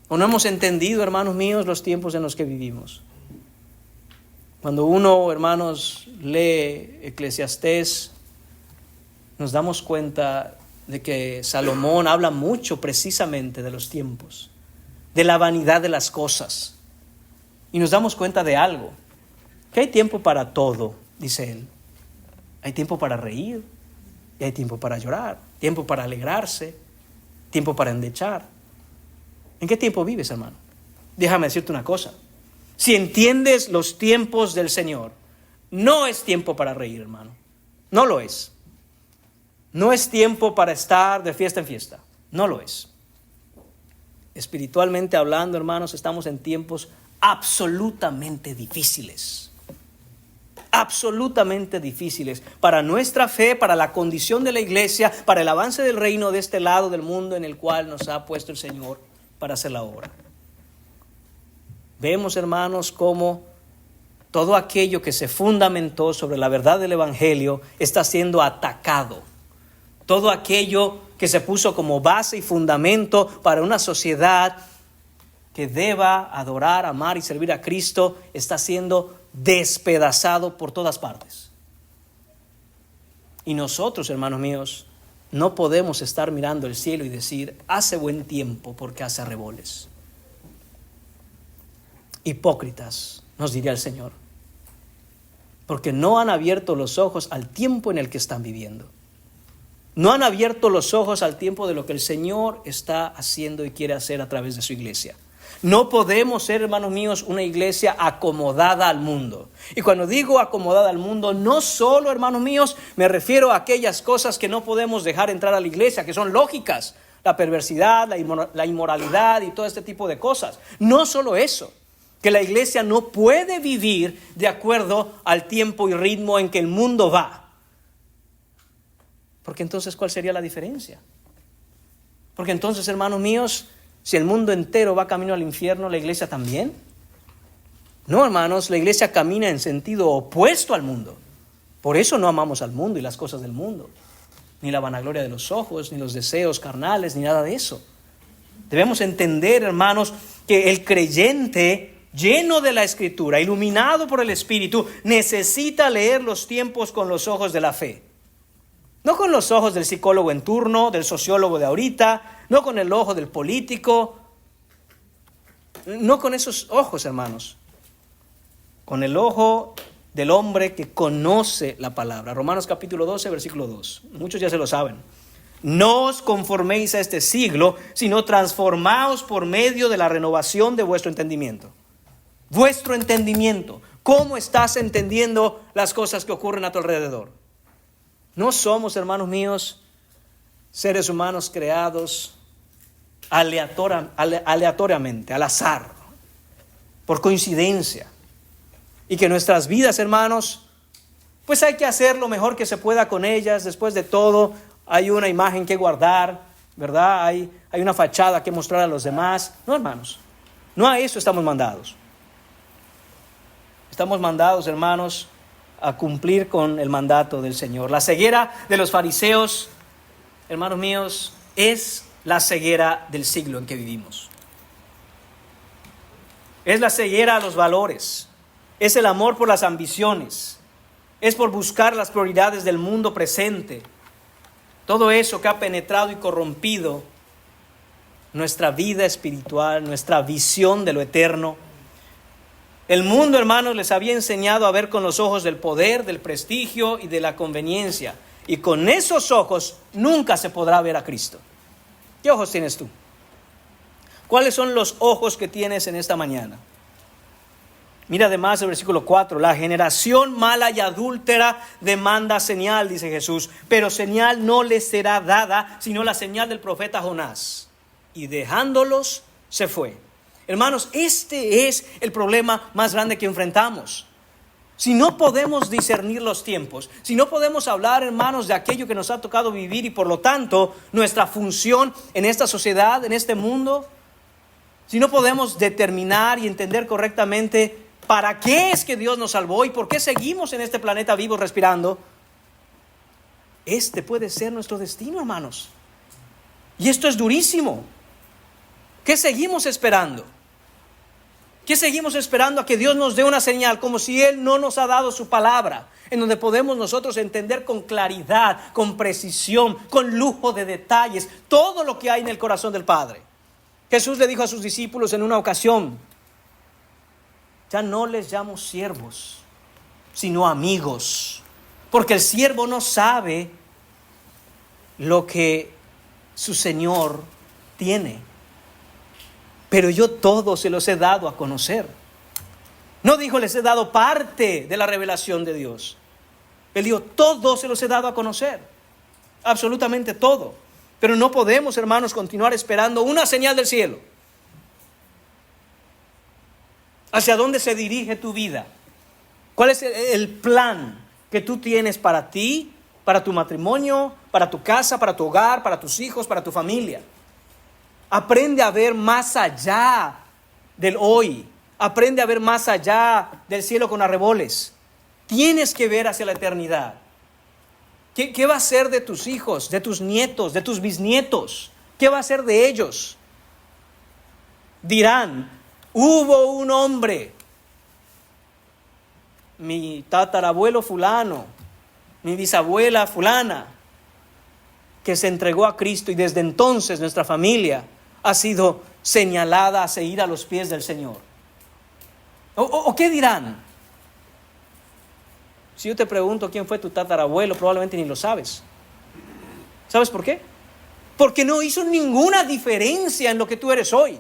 ¿O no hemos entendido, hermanos míos, los tiempos en los que vivimos? Cuando uno, hermanos, lee Eclesiastés, nos damos cuenta de que Salomón habla mucho precisamente de los tiempos, de la vanidad de las cosas. Y nos damos cuenta de algo, que hay tiempo para todo, dice él. Hay tiempo para reír, y hay tiempo para llorar, tiempo para alegrarse, tiempo para endechar. ¿En qué tiempo vives, hermano? Déjame decirte una cosa. Si entiendes los tiempos del Señor, no es tiempo para reír, hermano. No lo es. No es tiempo para estar de fiesta en fiesta. No lo es. Espiritualmente hablando, hermanos, estamos en tiempos absolutamente difíciles. Absolutamente difíciles para nuestra fe, para la condición de la iglesia, para el avance del reino de este lado del mundo en el cual nos ha puesto el Señor para hacer la obra. Vemos, hermanos, cómo todo aquello que se fundamentó sobre la verdad del Evangelio está siendo atacado. Todo aquello que se puso como base y fundamento para una sociedad que deba adorar, amar y servir a Cristo está siendo despedazado por todas partes. Y nosotros, hermanos míos, no podemos estar mirando el cielo y decir, hace buen tiempo porque hace arreboles. Hipócritas, nos diría el Señor, porque no han abierto los ojos al tiempo en el que están viviendo. No han abierto los ojos al tiempo de lo que el Señor está haciendo y quiere hacer a través de su iglesia. No podemos ser, hermanos míos, una iglesia acomodada al mundo. Y cuando digo acomodada al mundo, no solo, hermanos míos, me refiero a aquellas cosas que no podemos dejar entrar a la iglesia, que son lógicas, la perversidad, la inmoralidad y todo este tipo de cosas. No solo eso, que la iglesia no puede vivir de acuerdo al tiempo y ritmo en que el mundo va. Porque entonces, ¿cuál sería la diferencia? Porque entonces, hermanos míos, si el mundo entero va camino al infierno, ¿la iglesia también? No, hermanos, la iglesia camina en sentido opuesto al mundo. Por eso no amamos al mundo y las cosas del mundo. Ni la vanagloria de los ojos, ni los deseos carnales, ni nada de eso. Debemos entender, hermanos, que el creyente lleno de la Escritura, iluminado por el Espíritu, necesita leer los tiempos con los ojos de la fe. No con los ojos del psicólogo en turno, del sociólogo de ahorita, no con el ojo del político, no con esos ojos, hermanos. Con el ojo del hombre que conoce la palabra. Romanos capítulo 12, versículo 2. Muchos ya se lo saben. No os conforméis a este siglo, sino transformaos por medio de la renovación de vuestro entendimiento. Vuestro entendimiento. ¿Cómo estás entendiendo las cosas que ocurren a tu alrededor? No somos, hermanos míos, seres humanos creados aleatoriamente, al azar, por coincidencia. Y que nuestras vidas, hermanos, pues hay que hacer lo mejor que se pueda con ellas. Después de todo, hay una imagen que guardar, ¿verdad? Hay una fachada que mostrar a los demás. No, hermanos, no a eso estamos mandados. Estamos mandados, hermanos, a cumplir con el mandato del Señor. La ceguera de los fariseos, hermanos míos, es la ceguera del siglo en que vivimos. Es la ceguera a los valores. Es el amor por las ambiciones. Es por buscar las prioridades del mundo presente. Todo eso que ha penetrado y corrompido nuestra vida espiritual, nuestra visión de lo eterno. El mundo, hermanos, les había enseñado a ver con los ojos del poder, del prestigio y de la conveniencia. Y con esos ojos nunca se podrá ver a Cristo. ¿Qué ojos tienes tú? ¿Cuáles son los ojos que tienes en esta mañana? Mira además el versículo 4. La generación mala y adúltera demanda señal, dice Jesús. Pero señal no les será dada, sino la señal del profeta Jonás. Y dejándolos, se fue. Hermanos, este es el problema más grande que enfrentamos. Si no podemos discernir los tiempos, si no podemos hablar, hermanos, de aquello que nos ha tocado vivir y por lo tanto nuestra función en esta sociedad, en este mundo, si no podemos determinar y entender correctamente para qué es que Dios nos salvó y por qué seguimos en este planeta vivos respirando, este puede ser nuestro destino, hermanos. Y esto es durísimo. ¿Qué seguimos esperando? ¿Qué seguimos esperando? A que Dios nos dé una señal, como si Él no nos ha dado su palabra, en donde podemos nosotros entender con claridad, con precisión, con lujo de detalles, todo lo que hay en el corazón del Padre. Jesús le dijo a sus discípulos en una ocasión: ya no les llamo siervos, sino amigos, porque el siervo no sabe lo que su Señor tiene. Pero yo todo se los he dado a conocer. No dijo les he dado parte de la revelación de Dios. Él dijo todo se los he dado a conocer. Absolutamente todo. Pero no podemos, hermanos, continuar esperando una señal del cielo. ¿Hacia dónde se dirige tu vida? ¿Cuál es el plan que tú tienes para ti, para tu matrimonio, para tu casa, para tu hogar, para tus hijos, para tu familia? Aprende a ver más allá del hoy. Aprende a ver más allá del cielo con arreboles. Tienes que ver hacia la eternidad. ¿Qué va a ser de tus hijos, de tus nietos, de tus bisnietos? ¿Qué va a ser de ellos? Dirán: hubo un hombre, mi tatarabuelo fulano, mi bisabuela fulana, que se entregó a Cristo, y desde entonces nuestra familia ha sido señalada a seguir a los pies del Señor. ¿O qué dirán? Si yo te pregunto quién fue tu tatarabuelo, probablemente ni lo sabes. ¿Sabes por qué? Porque no hizo ninguna diferencia en lo que tú eres hoy.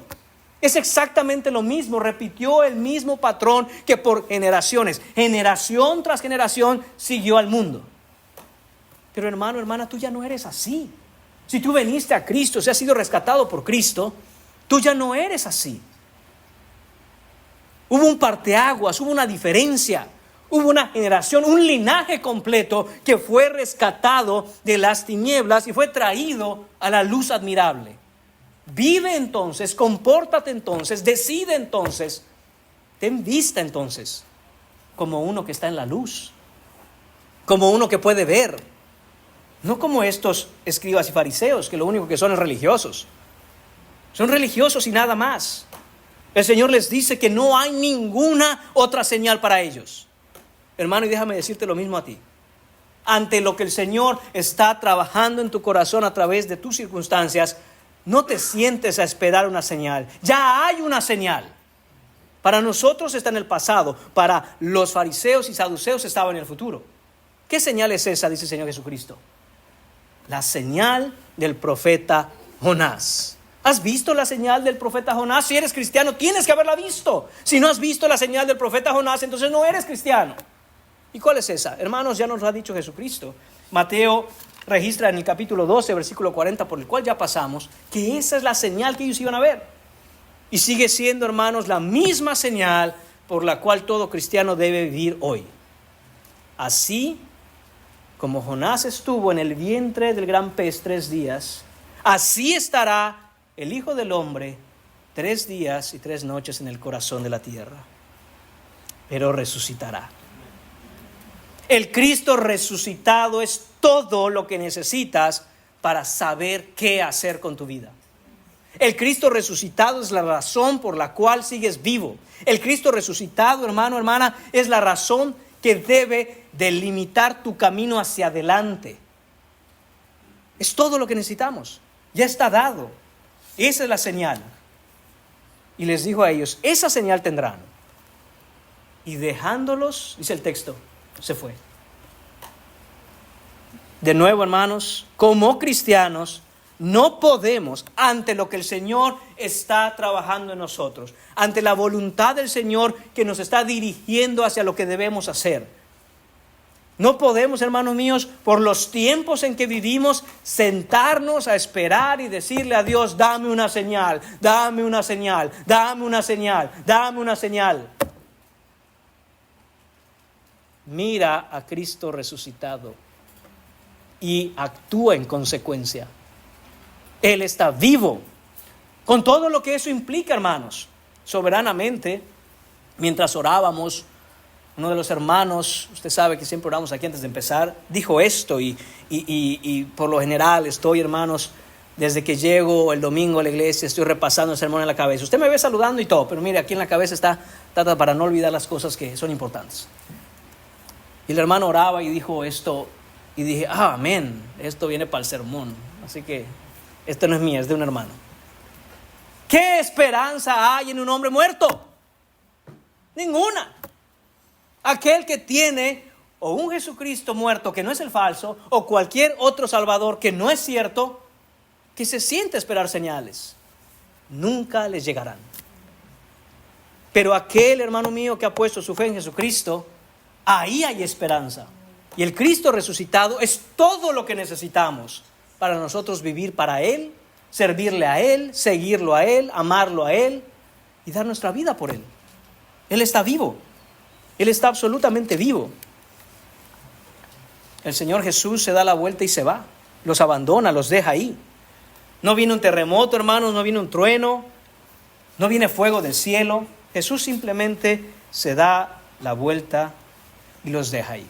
Es exactamente lo mismo, repitió el mismo patrón que por generaciones, generación tras generación, siguió al mundo. Pero hermano, hermana, tú ya no eres así. Si tú veniste a Cristo, si has sido rescatado por Cristo, tú ya no eres así. Hubo un parteaguas, hubo una diferencia, hubo una generación, un linaje completo que fue rescatado de las tinieblas y fue traído a la luz admirable. Vive entonces, compórtate entonces, decide entonces, ten vista entonces como uno que está en la luz, como uno que puede ver. No como estos escribas y fariseos, que lo único que son es religiosos. Son religiosos y nada más. El Señor les dice que no hay ninguna otra señal para ellos. Hermano, y déjame decirte lo mismo a ti. Ante lo que el Señor está trabajando en tu corazón a través de tus circunstancias, no te sientes a esperar una señal. Ya hay una señal. Para nosotros está en el pasado. Para los fariseos y saduceos estaba en el futuro. ¿Qué señal es esa? Dice el Señor Jesucristo. La señal del profeta Jonás. ¿Has visto la señal del profeta Jonás? Si eres cristiano, tienes que haberla visto. Si no has visto la señal del profeta Jonás, entonces no eres cristiano. ¿Y cuál es esa? Hermanos, ya nos lo ha dicho Jesucristo. Mateo registra en el capítulo 12, versículo 40, por el cual ya pasamos, que esa es la señal que ellos iban a ver. Y sigue siendo, hermanos, la misma señal por la cual todo cristiano debe vivir hoy. Así como Jonás estuvo en el vientre del gran pez 3 días, así estará el Hijo del Hombre 3 días y 3 noches en el corazón de la tierra. Pero resucitará. El Cristo resucitado es todo lo que necesitas para saber qué hacer con tu vida. El Cristo resucitado es la razón por la cual sigues vivo. El Cristo resucitado, hermano, hermana, es la razón que debe delimitar tu camino hacia adelante. Es todo lo que necesitamos. Ya está dado. Esa es la señal. Y les dijo a ellos, esa señal tendrán. Y dejándolos, dice el texto, se fue. De nuevo, hermanos, como cristianos, no podemos, ante lo que el Señor está trabajando en nosotros, ante la voluntad del Señor que nos está dirigiendo hacia lo que debemos hacer. No podemos, hermanos míos, por los tiempos en que vivimos, sentarnos a esperar y decirle a Dios, dame una señal, dame una señal, dame una señal, dame una señal. Mira a Cristo resucitado y actúa en consecuencia. Él está vivo, con todo lo que eso implica, hermanos. Soberanamente, mientras orábamos, uno de los hermanos, usted sabe que siempre oramos aquí antes de empezar, dijo esto y por lo general estoy, hermanos, desde que llego el domingo a la iglesia, estoy repasando el sermón en la cabeza. Usted me ve saludando y todo, pero mire, aquí en la cabeza está para no olvidar las cosas que son importantes. Y el hermano oraba y dijo esto, y dije, amén, esto viene para el sermón, así que esto no es mío, es de un hermano. ¿Qué esperanza hay en un hombre muerto? Ninguna. Aquel que tiene o un Jesucristo muerto que no es el falso, o cualquier otro Salvador que no es cierto, que se siente a esperar señales, nunca les llegarán. Pero aquel, hermano mío, que ha puesto su fe en Jesucristo, ahí hay esperanza. Y el Cristo resucitado es todo lo que necesitamos para nosotros vivir para Él, servirle a Él, seguirlo a Él, amarlo a Él y dar nuestra vida por Él. Él está vivo. Él está absolutamente vivo. El Señor Jesús se da la vuelta y se va. Los abandona, los deja ahí. No viene un terremoto, hermanos, no viene un trueno, no viene fuego del cielo. Jesús simplemente se da la vuelta y los deja ahí.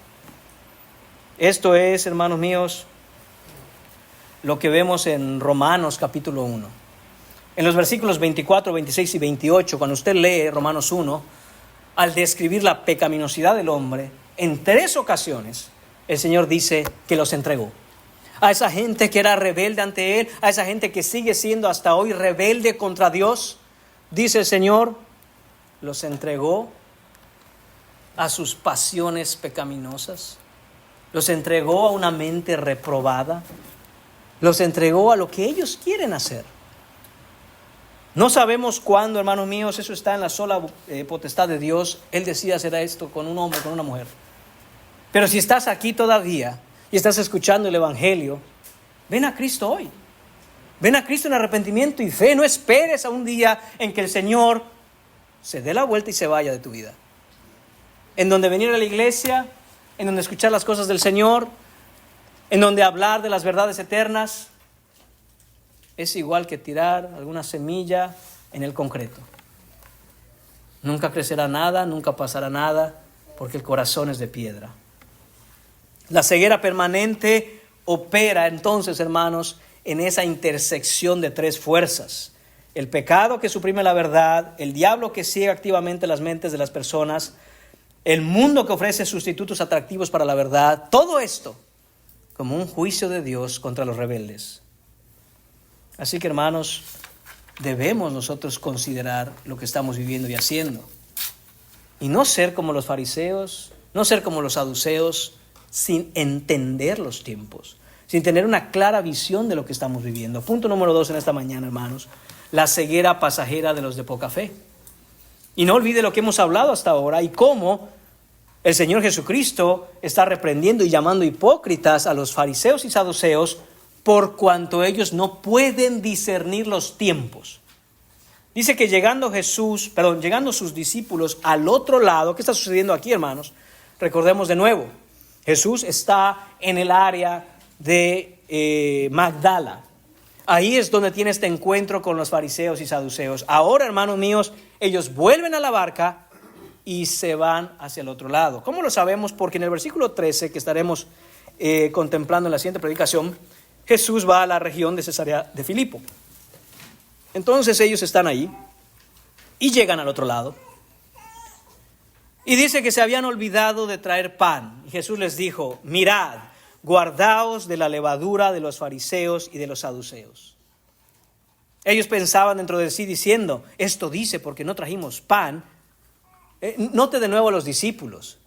Esto es, hermanos míos, lo que vemos en Romanos capítulo 1. En los versículos 24, 26 y 28, cuando usted lee Romanos 1, al describir la pecaminosidad del hombre, en 3 ocasiones, el Señor dice que los entregó. A esa gente que era rebelde ante Él, a esa gente que sigue siendo hasta hoy rebelde contra Dios, dice el Señor, los entregó a sus pasiones pecaminosas, los entregó a una mente reprobada, los entregó a lo que ellos quieren hacer. No sabemos cuándo, hermanos míos, eso está en la sola potestad de Dios. Él decide hacer esto con un hombre, con una mujer. Pero si estás aquí todavía y estás escuchando el Evangelio, ven a Cristo hoy. Ven a Cristo en arrepentimiento y fe. No esperes a un día en que el Señor se dé la vuelta y se vaya de tu vida. En donde venir a la iglesia, en donde escuchar las cosas del Señor, en donde hablar de las verdades eternas, es igual que tirar alguna semilla en el concreto. Nunca crecerá nada, nunca pasará nada, porque el corazón es de piedra. La ceguera permanente opera entonces, hermanos, en esa intersección de 3 fuerzas. El pecado que suprime la verdad, el diablo que ciega activamente las mentes de las personas, el mundo que ofrece sustitutos atractivos para la verdad, todo esto como un juicio de Dios contra los rebeldes. Así que, hermanos, debemos nosotros considerar lo que estamos viviendo y haciendo. Y no ser como los fariseos, no ser como los saduceos, sin entender los tiempos, sin tener una clara visión de lo que estamos viviendo. Punto número 2 en esta mañana, hermanos: la ceguera pasajera de los de poca fe. Y no olvide lo que hemos hablado hasta ahora y cómo el Señor Jesucristo está reprendiendo y llamando hipócritas a los fariseos y saduceos por cuanto ellos no pueden discernir los tiempos. Dice que llegando sus discípulos al otro lado, ¿qué está sucediendo aquí, hermanos? Recordemos de nuevo, Jesús está en el área de Magdala. Ahí es donde tiene este encuentro con los fariseos y saduceos. Ahora, hermanos míos, ellos vuelven a la barca y se van hacia el otro lado. ¿Cómo lo sabemos? Porque en el versículo 13, que estaremos contemplando en la siguiente predicación, Jesús va a la región de Cesarea de Filipo. Entonces ellos están ahí y llegan al otro lado. Y dice que se habían olvidado de traer pan. Y Jesús les dijo: mirad, guardaos de la levadura de los fariseos y de los saduceos. Ellos pensaban dentro de sí diciendo: esto dice porque no trajimos pan. Note de nuevo a los discípulos.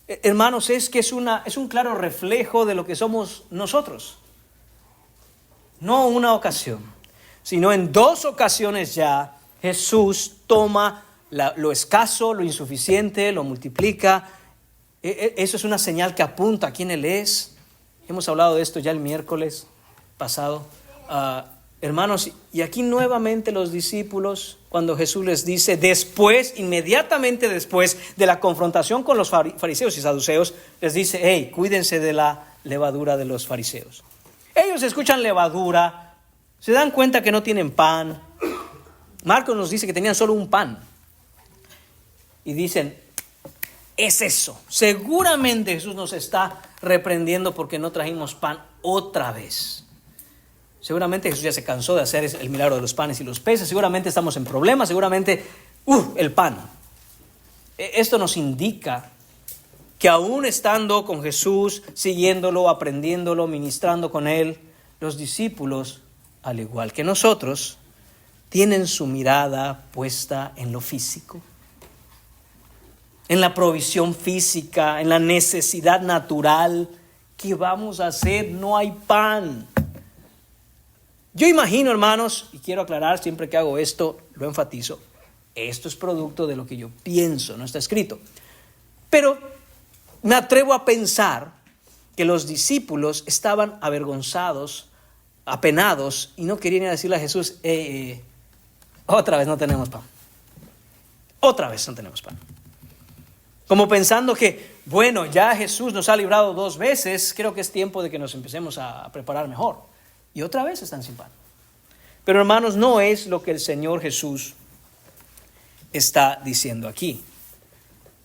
Hermanos, es que es un claro reflejo de lo que somos nosotros. No una ocasión, sino en 2 ocasiones ya Jesús toma lo escaso, lo insuficiente, lo multiplica. Eso es una señal que apunta a quién Él es. Hemos hablado de esto ya el miércoles pasado. Hermanos, y aquí nuevamente los discípulos, cuando Jesús les dice inmediatamente después de la confrontación con los fariseos y saduceos, les dice: hey, cuídense de la levadura de los fariseos. Ellos escuchan levadura, se dan cuenta que no tienen pan. Marcos nos dice que tenían solo un pan. Y dicen: es eso. Seguramente Jesús nos está reprendiendo porque no trajimos pan otra vez. Seguramente Jesús ya se cansó de hacer el milagro de los panes y los peces. Seguramente estamos en problemas. Seguramente, el pan. Esto nos indica que aún estando con Jesús, siguiéndolo, aprendiéndolo, ministrando con Él, los discípulos, al igual que nosotros, tienen su mirada puesta en lo físico, en la provisión física, en la necesidad natural. ¿Qué vamos a hacer? No hay pan. Yo imagino, hermanos, y quiero aclarar, siempre que hago esto, lo enfatizo, esto es producto de lo que yo pienso, no está escrito. Pero me atrevo a pensar que los discípulos estaban avergonzados, apenados, y no querían decirle a Jesús: otra vez no tenemos pan. Otra vez no tenemos pan. Como pensando que, bueno, ya Jesús nos ha librado 2 veces, creo que es tiempo de que nos empecemos a preparar mejor. Y otra vez están sin pan. Pero, hermanos, no es lo que el Señor Jesús está diciendo aquí.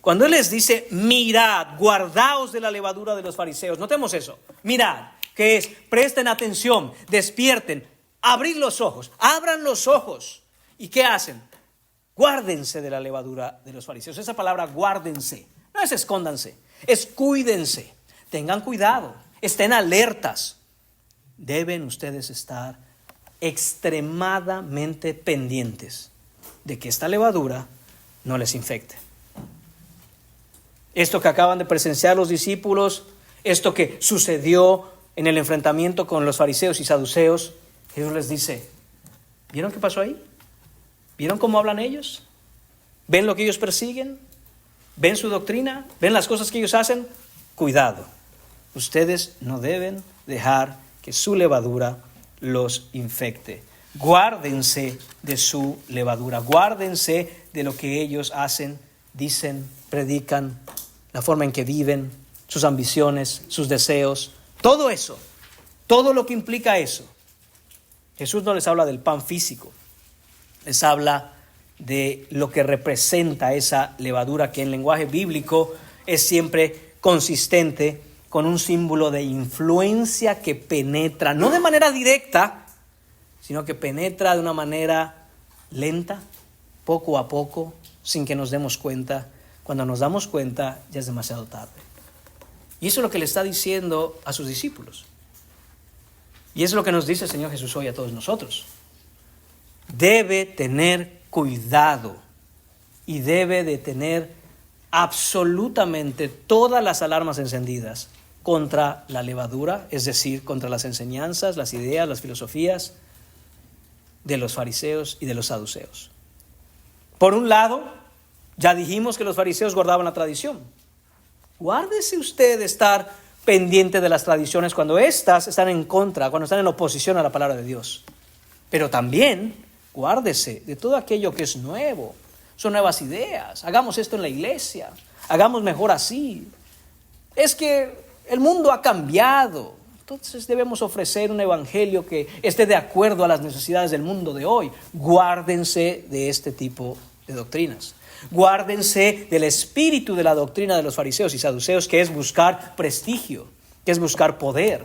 Cuando Él les dice: mirad, guardaos de la levadura de los fariseos, notemos eso. Mirad, que es: presten atención, despierten, abrid los ojos, abran los ojos. ¿Y qué hacen? Guárdense de la levadura de los fariseos. Esa palabra guárdense no es escóndanse, es cuídense, tengan cuidado, estén alertas. Deben ustedes estar extremadamente pendientes de que esta levadura no les infecte. Esto que acaban de presenciar los discípulos, esto que sucedió en el enfrentamiento con los fariseos y saduceos, Jesús les dice: ¿vieron qué pasó ahí? ¿Vieron cómo hablan ellos? ¿Ven lo que ellos persiguen? ¿Ven su doctrina? ¿Ven las cosas que ellos hacen? Cuidado, ustedes no deben dejar que su levadura los infecte. Guárdense de su levadura, guárdense de lo que ellos hacen, dicen, predican, la forma en que viven, sus ambiciones, sus deseos, todo eso, todo lo que implica eso. Jesús no les habla del pan físico, les habla de lo que representa esa levadura, que en lenguaje bíblico es siempre consistente con un símbolo de influencia que penetra, no de manera directa, sino que penetra de una manera lenta, poco a poco, sin que nos demos cuenta. Cuando nos damos cuenta, ya es demasiado tarde. Y eso es lo que le está diciendo a sus discípulos. Y eso es lo que nos dice el Señor Jesús hoy a todos nosotros. Debe tener cuidado y debe de tener absolutamente todas las alarmas encendidas contra la levadura, es decir, contra las enseñanzas, las ideas, las filosofías de los fariseos y de los saduceos. Por un lado, ya dijimos que los fariseos guardaban la tradición. Guárdese usted de estar pendiente de las tradiciones cuando éstas están en contra, cuando están en oposición a la palabra de Dios. Pero también guárdese de todo aquello que es nuevo. Son nuevas ideas. Hagamos esto en la iglesia. Hagamos mejor así. Es que el mundo ha cambiado. Entonces debemos ofrecer un evangelio que esté de acuerdo a las necesidades del mundo de hoy. Guárdense de este tipo de doctrinas. Guárdense del espíritu de la doctrina de los fariseos y saduceos, que es buscar prestigio, que es buscar poder,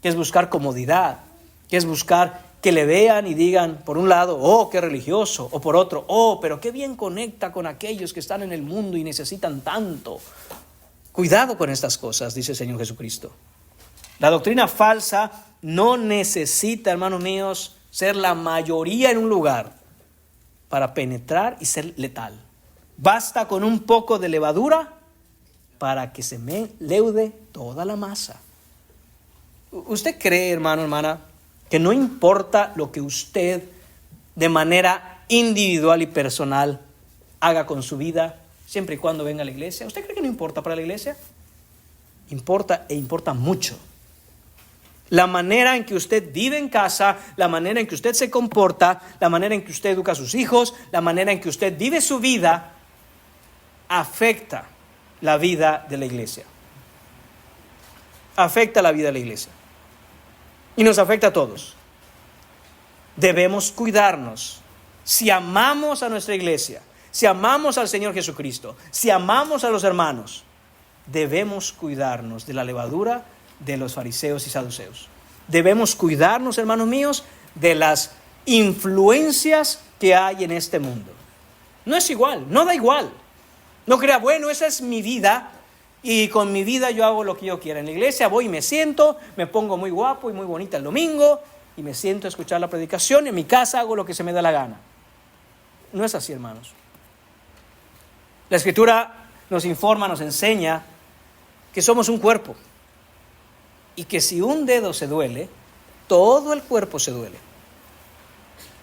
que es buscar comodidad, que es buscar que le vean y digan, por un lado, oh, qué religioso, o por otro, oh, pero qué bien conecta con aquellos que están en el mundo y necesitan tanto. Cuidado con estas cosas, dice el Señor Jesucristo. La doctrina falsa no necesita, hermanos míos, ser la mayoría en un lugar para penetrar y ser letal. Basta con un poco de levadura para que se me leude toda la masa. ¿Usted cree, hermano, hermana, que no importa lo que usted de manera individual y personal haga con su vida, siempre y cuando venga a la iglesia? ¿Usted cree que no importa para la iglesia? Importa, e importa mucho. La manera en que usted vive en casa, la manera en que usted se comporta, la manera en que usted educa a sus hijos, la manera en que usted vive su vida, afecta la vida de la iglesia. Afecta la vida de la iglesia. Y nos afecta a todos. Debemos cuidarnos. Si amamos a nuestra iglesia, si amamos al Señor Jesucristo, si amamos a los hermanos, debemos cuidarnos de la levadura de los fariseos y saduceos. Debemos cuidarnos, hermanos míos, de las influencias que hay en este mundo. No es igual, no da igual. No crea, bueno, esa es mi vida y con mi vida yo hago lo que yo quiera. En la iglesia voy y me siento, me pongo muy guapo y muy bonita el domingo y me siento a escuchar la predicación y en mi casa hago lo que se me da la gana. No es así, hermanos. La Escritura nos informa, nos enseña que somos un cuerpo y que si un dedo se duele, todo el cuerpo se duele.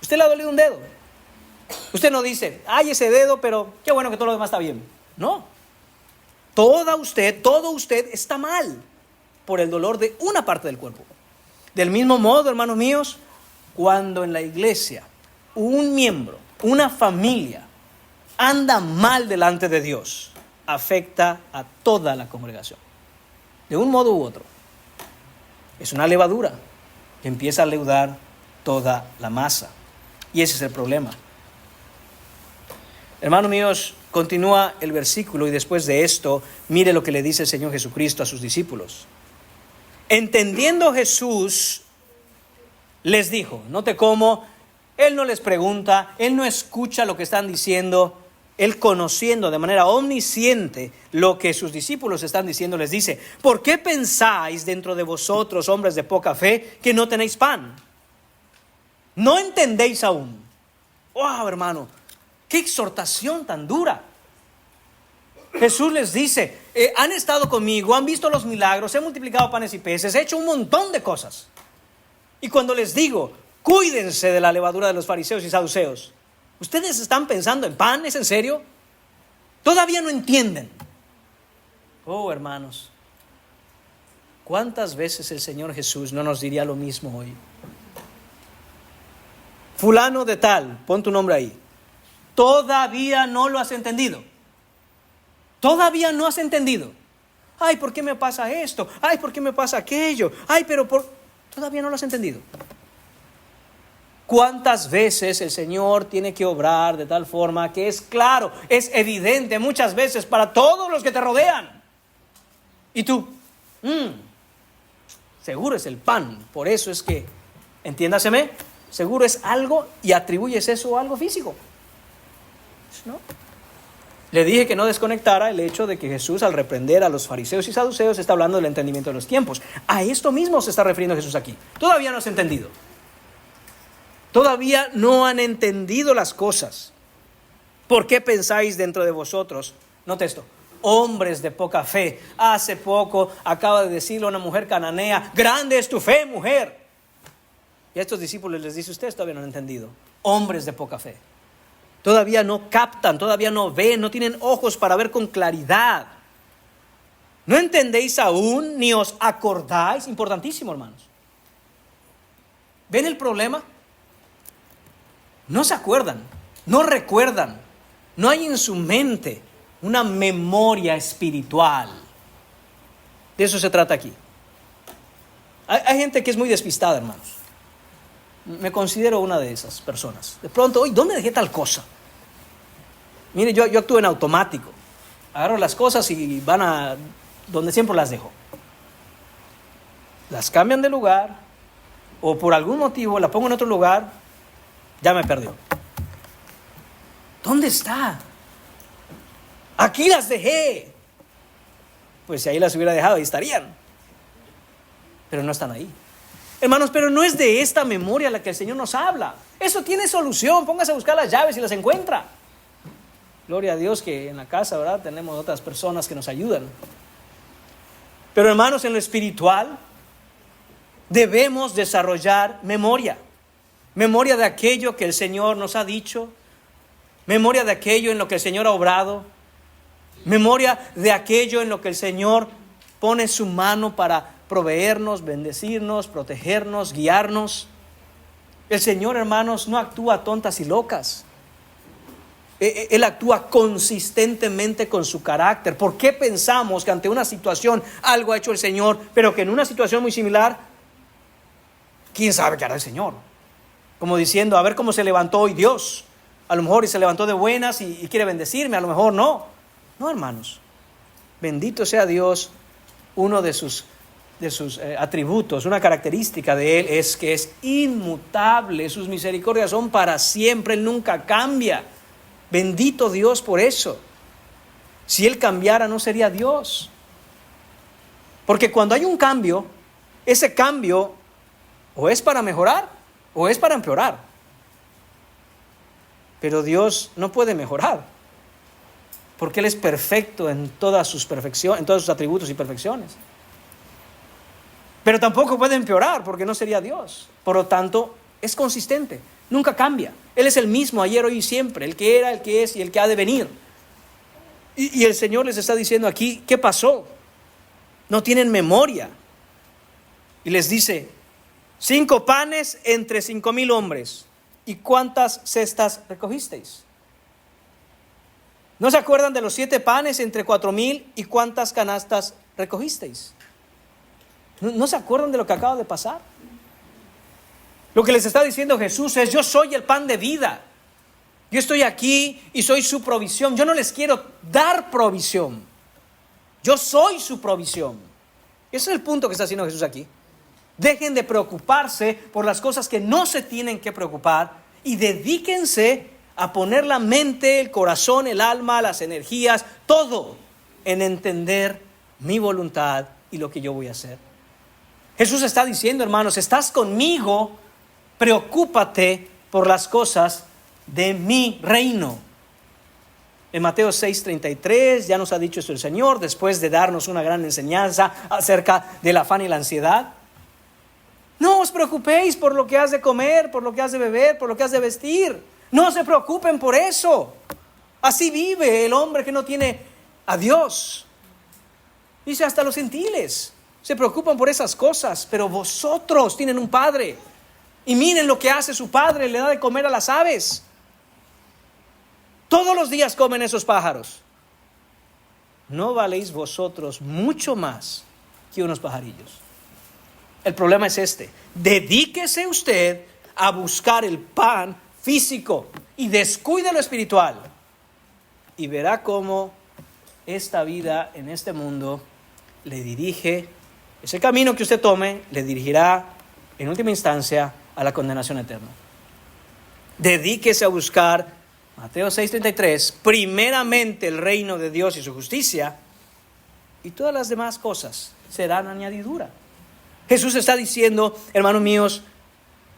¿Usted le ha dolido un dedo? Usted no dice, ay, ese dedo, pero qué bueno que todo lo demás está bien. No. Todo usted está mal por el dolor de una parte del cuerpo. Del mismo modo, hermanos míos, cuando en la iglesia un miembro, una familia, anda mal delante de Dios, afecta a toda la congregación. De un modo u otro. Es una levadura que empieza a leudar toda la masa. Y ese es el problema. Hermanos míos, continúa el versículo y después de esto, mire lo que le dice el Señor Jesucristo a sus discípulos. Entendiendo Jesús, les dijo, note cómo Él no les pregunta, Él no escucha lo que están diciendo, Él conociendo de manera omnisciente lo que sus discípulos están diciendo, les dice, ¿por qué pensáis dentro de vosotros, hombres de poca fe, que no tenéis pan? ¿No entendéis aún? ¡Wow, hermano! ¡Qué exhortación tan dura! Jesús les dice, han estado conmigo, han visto los milagros, he multiplicado panes y peces, he hecho un montón de cosas. Y cuando les digo, cuídense de la levadura de los fariseos y saduceos, ¿ustedes están pensando en pan? ¿Es en serio? Todavía no entienden. Oh, hermanos, ¿cuántas veces el Señor Jesús no nos diría lo mismo hoy? Fulano de tal, pon tu nombre ahí. Todavía no lo has entendido. Todavía no has entendido. Ay, ¿por qué me pasa esto? Ay, ¿por qué me pasa aquello? Ay, pero todavía no lo has entendido. ¿Cuántas veces el Señor tiene que obrar de tal forma que es claro, es evidente muchas veces para todos los que te rodean? Y tú, seguro es el pan. Por eso es que, entiéndaseme, seguro es algo y atribuyes eso a algo físico. ¿No? Le dije que no desconectara el hecho de que Jesús, al reprender a los fariseos y saduceos, está hablando del entendimiento de los tiempos. A esto mismo se está refiriendo Jesús aquí. Todavía no has entendido. Todavía no han entendido las cosas. ¿Por qué pensáis dentro de vosotros? Note esto. hombres de poca fe. Hace poco acaba de decirle a una mujer cananea, grande es tu fe, mujer. Y a estos discípulos les dice, ustedes todavía no han entendido. Hombres de poca fe. Todavía no captan, todavía no ven, no tienen ojos para ver con claridad. ¿No entendéis aún ni os acordáis? Importantísimo, hermanos. ¿Ven el problema? No se acuerdan, no recuerdan. No hay en su mente una memoria espiritual. De eso se trata aquí. Hay gente que es muy despistada, hermanos. Me considero una de esas personas. De pronto, oye, ¿dónde dejé tal cosa? Mire, yo actúo en automático. Agarro las cosas y van a donde siempre las dejo. Las cambian de lugar o por algún motivo la pongo en otro lugar, ya me perdió. ¿Dónde está? Aquí las dejé. Pues si ahí las hubiera dejado, ahí estarían. Pero no están ahí. Hermanos, pero no es de esta memoria la que el Señor nos habla. Eso tiene solución. Póngase a buscar las llaves y las encuentra. Gloria a Dios que en la casa, ¿verdad?, tenemos otras personas que nos ayudan. Pero hermanos, en lo espiritual debemos desarrollar memoria. Memoria de aquello que el Señor nos ha dicho. Memoria de aquello en lo que el Señor ha obrado. Memoria de aquello en lo que el Señor pone su mano para proveernos, bendecirnos, protegernos, guiarnos. El Señor, hermanos, no actúa tontas y locas. Él actúa consistentemente con su carácter. ¿Por qué pensamos que ante una situación algo ha hecho el Señor, pero que en una situación muy similar, quién sabe qué hará el Señor? Como diciendo, a ver cómo se levantó hoy Dios. A lo mejor y se levantó de buenas y quiere bendecirme, a lo mejor no. No, hermanos. Bendito sea Dios. Uno de sus atributos, una característica de Él es que es inmutable. Sus misericordias son para siempre. Él nunca cambia. Bendito Dios por eso. Si Él cambiara, no sería Dios. Porque cuando hay un cambio, ese cambio o es para mejorar o es para empeorar. Pero Dios no puede mejorar, porque Él es perfecto en todas sus perfecciones, en todos sus atributos y perfecciones. Pero tampoco puede empeorar, porque no sería Dios. Por lo tanto, es consistente, nunca cambia. Él es el mismo ayer, hoy y siempre, el que era, el que es y el que ha de venir. Y el Señor les está diciendo aquí, ¿qué pasó? No tienen memoria. Y les dice, 5 panes entre 5,000 hombres. ¿Y cuántas cestas recogisteis? ¿No se acuerdan de los 7 panes entre 4,000 y cuántas canastas recogisteis? ¿No se acuerdan de lo que acaba de pasar? Lo que les está diciendo Jesús es, yo soy el pan de vida. Yo estoy aquí y soy su provisión. Yo no les quiero dar provisión. Yo soy su provisión. Ese es el punto que está haciendo Jesús aquí. Dejen de preocuparse por las cosas que no se tienen que preocupar y dedíquense a poner la mente, el corazón, el alma, las energías, todo en entender mi voluntad y lo que yo voy a hacer. Jesús está diciendo, hermanos, estás conmigo, preocúpate por las cosas de mi reino. En Mateo 6:33 ya nos ha dicho esto el Señor, después de darnos una gran enseñanza acerca del afán y la ansiedad. No os preocupéis por lo que has de comer, por lo que has de beber, por lo que has de vestir. No se preocupen por eso. Así vive el hombre que no tiene a Dios. Dice, hasta los gentiles se preocupan por esas cosas, pero vosotros tienen un Padre. Y miren lo que hace su Padre, le da de comer a las aves. Todos los días comen esos pájaros. ¿No valéis vosotros mucho más que unos pajarillos? El problema es este. Dedíquese usted a buscar el pan físico y descuide lo espiritual. Y verá cómo esta vida en este mundo le dirige, ese camino que usted tome, le dirigirá en última instancia a la condenación eterna. Dedíquese a buscar, Mateo 6:33, primeramente el reino de Dios y su justicia, y todas las demás cosas serán añadidura. Jesús está diciendo, hermanos míos,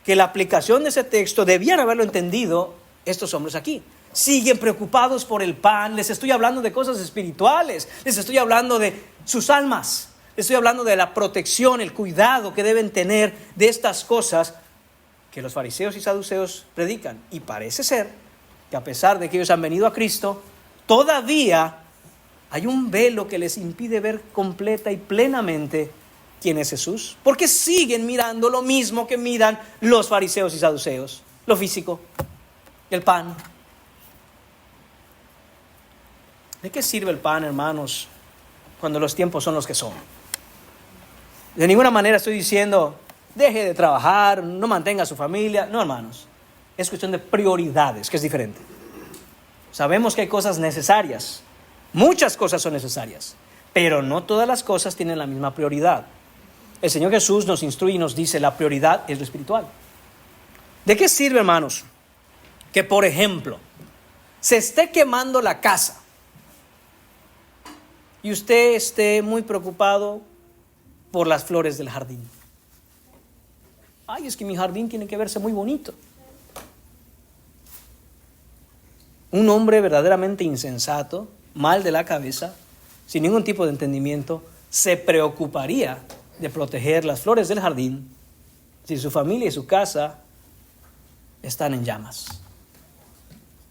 que la aplicación de ese texto debían haberlo entendido estos hombres aquí. siguen preocupados por el pan. Les estoy hablando de cosas espirituales, les estoy hablando de sus almas, les estoy hablando de la protección, el cuidado que deben tener de estas cosas que los fariseos y saduceos predican. Y parece ser que a pesar de que ellos han venido a Cristo, todavía hay un velo que les impide ver completa y plenamente quién es Jesús, porque siguen mirando lo mismo que miran los fariseos y saduceos, lo físico, el pan. ¿De qué sirve el pan, hermanos, cuando los tiempos son los que son? De ninguna manera estoy diciendo, deje de trabajar, no mantenga a su familia. No, hermanos, es cuestión de prioridades, que es diferente. Sabemos que hay cosas necesarias, muchas cosas son necesarias, pero no todas las cosas tienen la misma prioridad. El Señor Jesús nos instruye y nos dice, la prioridad es lo espiritual. ¿De qué sirve, hermanos, que por ejemplo se esté quemando la casa y usted esté muy preocupado por las flores del jardín? Ay, es que mi jardín tiene que verse muy bonito. Un hombre verdaderamente insensato, mal de la cabeza, sin ningún tipo de entendimiento, se preocuparía de proteger las flores del jardín si su familia y su casa están en llamas.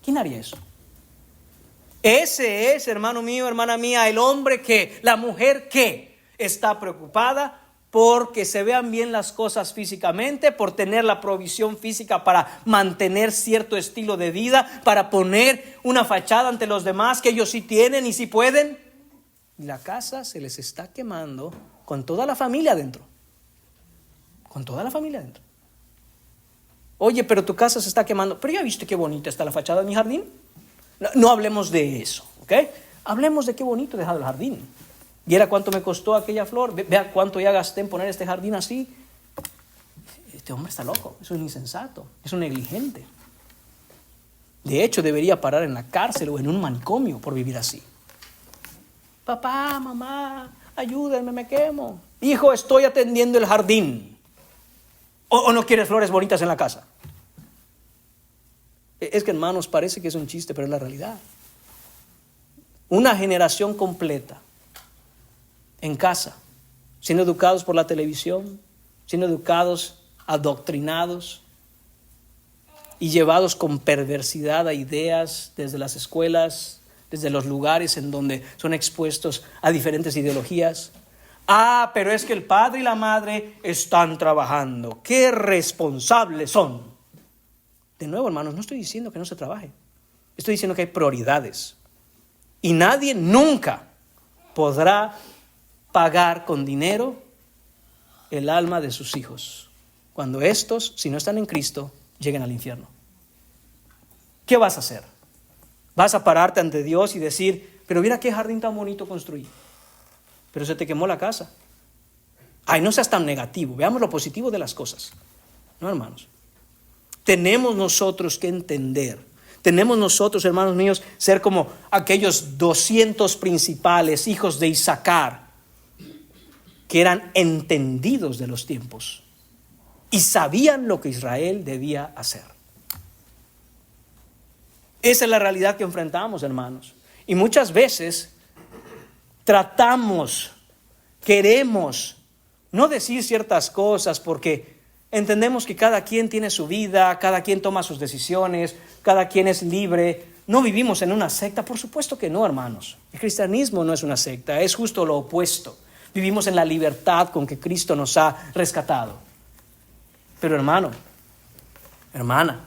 ¿Quién haría eso? Ese es, hermano mío, hermana mía, el hombre que, la mujer que está preocupada porque se vean bien las cosas físicamente, por tener la provisión física para mantener cierto estilo de vida, para poner una fachada ante los demás que ellos sí tienen y sí pueden. Y la casa se les está quemando con toda la familia adentro. Con toda la familia adentro. Oye, pero tu casa se está quemando. Pero ya viste qué bonita está la fachada de mi jardín. No hablemos de eso, ¿ok? Hablemos de qué bonito he dejado el jardín. ¿Viera cuánto me costó aquella flor? Vea cuánto ya gasté en poner este jardín así. Este hombre está loco, es un insensato, es un negligente. De hecho, debería parar en la cárcel o en un manicomio por vivir así. Papá, mamá, ayúdenme, me quemo. Hijo, estoy atendiendo el jardín. ¿O no quieres flores bonitas en la casa? Es que, hermanos, parece que es un chiste, pero es la realidad. Una generación completa en casa, siendo educados por la televisión, siendo educados, adoctrinados y llevados con perversidad a ideas desde las escuelas, desde los lugares en donde son expuestos a diferentes ideologías. Ah, pero es que el padre y la madre están trabajando. ¡Qué responsables son! De nuevo, hermanos, no estoy diciendo que no se trabaje. Estoy diciendo que hay prioridades. Y nadie nunca podrá pagar con dinero el alma de sus hijos cuando estos, si no están en Cristo, lleguen al infierno. ¿Qué vas a hacer? ¿Vas a pararte ante Dios y decir, pero mira qué jardín tan bonito construí, pero se te quemó la casa? Ay, no seas tan negativo, veamos lo positivo de las cosas. No, hermanos, tenemos nosotros que entender, tenemos nosotros, hermanos míos, ser como aquellos 200 principales hijos de Isaacar, que eran entendidos de los tiempos y sabían lo que Israel debía hacer. Esa es la realidad que enfrentamos, hermanos. Y muchas veces queremos no decir ciertas cosas porque entendemos que cada quien tiene su vida, cada quien toma sus decisiones, cada quien es libre. No vivimos en una secta, por supuesto que no, hermanos. El cristianismo no es una secta, es justo lo opuesto. Vivimos en la libertad con que Cristo nos ha rescatado. Pero hermano, hermana,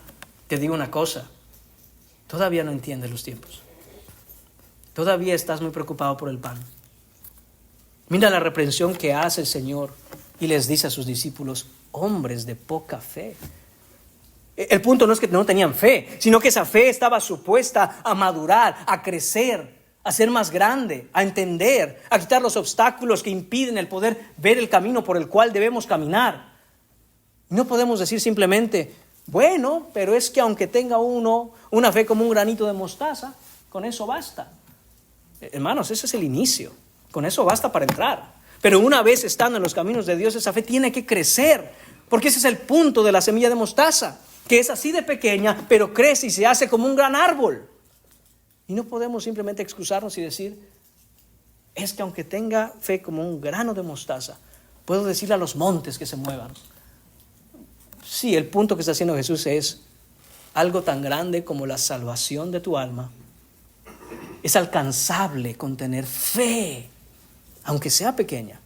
te digo una cosa. Todavía no entiendes los tiempos. Todavía estás muy preocupado por el pan. Mira la reprensión que hace el Señor y les dice a sus discípulos, hombres de poca fe. El punto no es que no tenían fe, sino que esa fe estaba supuesta a madurar, a crecer, a ser más grande, a entender, a quitar los obstáculos que impiden el poder ver el camino por el cual debemos caminar. No podemos decir simplemente, bueno, pero es que aunque tenga uno una fe como un granito de mostaza, con eso basta. Hermanos, ese es el inicio, con eso basta para entrar. Pero una vez estando en los caminos de Dios, esa fe tiene que crecer, porque ese es el punto de la semilla de mostaza. que es así de pequeña, pero crece y se hace como un gran árbol. Y no podemos simplemente excusarnos y decir, es que aunque tenga fe como un grano de mostaza, puedo decirle a los montes que se muevan. Sí, el punto que está haciendo Jesús es algo tan grande como la salvación de tu alma. Es alcanzable con tener fe, aunque sea pequeña.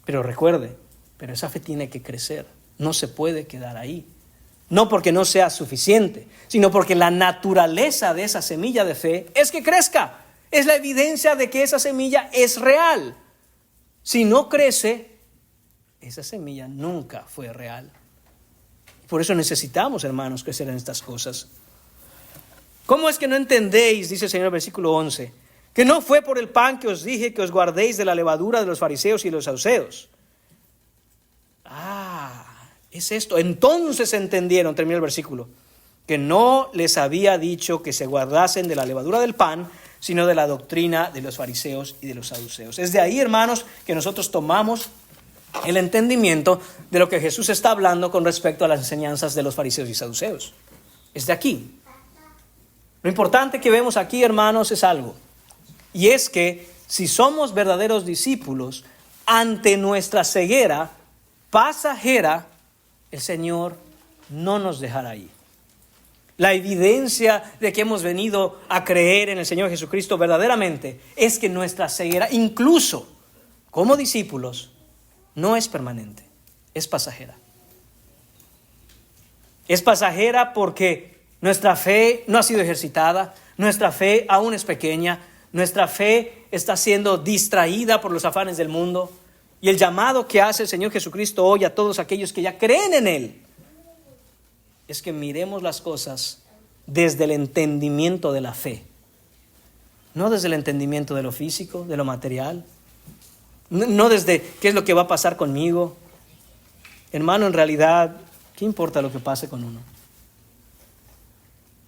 Pero recuerde, pero esa fe tiene que crecer, no se puede quedar ahí. No porque no sea suficiente, sino porque la naturaleza de esa semilla de fe es que crezca. Es la evidencia de que esa semilla es real. Si no crece, esa semilla nunca fue real. Por eso necesitamos, hermanos, crecer en estas cosas. ¿Cómo es que no entendéis, dice el Señor en el versículo 11, que no fue por el pan que os dije que os guardéis de la levadura de los fariseos y de los saduceos? Es esto. Entonces entendieron, termina el versículo, que no les había dicho que se guardasen de la levadura del pan, sino de la doctrina de los fariseos y de los saduceos. Es de ahí, hermanos, que nosotros tomamos el entendimiento de lo que Jesús está hablando con respecto a las enseñanzas de los fariseos y saduceos. Es de aquí. Lo importante que vemos aquí, hermanos, es algo. Y es que si somos verdaderos discípulos, ante nuestra ceguera pasajera, el Señor no nos dejará ahí. La evidencia de que hemos venido a creer en el Señor Jesucristo verdaderamente es que nuestra ceguera, incluso como discípulos, no es permanente, es pasajera. Es pasajera porque nuestra fe no ha sido ejercitada, nuestra fe aún es pequeña, nuestra fe está siendo distraída por los afanes del mundo. Y el llamado que hace el Señor Jesucristo hoy a todos aquellos que ya creen en Él es que miremos las cosas desde el entendimiento de la fe, no desde el entendimiento de lo físico, de lo material, no desde qué es lo que va a pasar conmigo. Hermano, en realidad, ¿qué importa lo que pase con uno?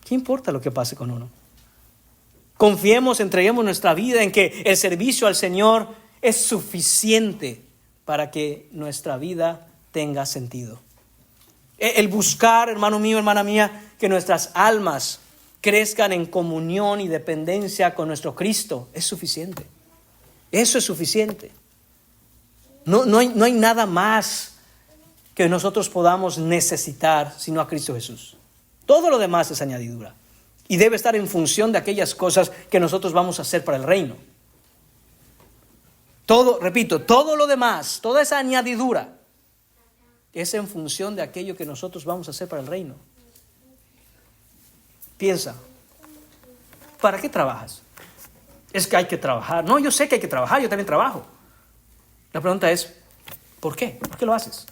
¿Qué importa lo que pase con uno? Confiemos, entreguemos nuestra vida en que el servicio al Señor es suficiente para que nuestra vida tenga sentido. El buscar, hermano mío, hermana mía, que nuestras almas crezcan en comunión y dependencia con nuestro Cristo es suficiente. Eso es suficiente. No hay nada más que nosotros podamos necesitar sino a Cristo Jesús. Todo lo demás es añadidura y debe estar en función de aquellas cosas que nosotros vamos a hacer para el reino. Todo, repito, todo lo demás, toda esa añadidura es en función de aquello que nosotros vamos a hacer para el reino. Piensa, ¿para qué trabajas? Es que hay que trabajar. No, yo sé que hay que trabajar, yo también trabajo. La pregunta es, ¿por qué? ¿Por qué lo haces?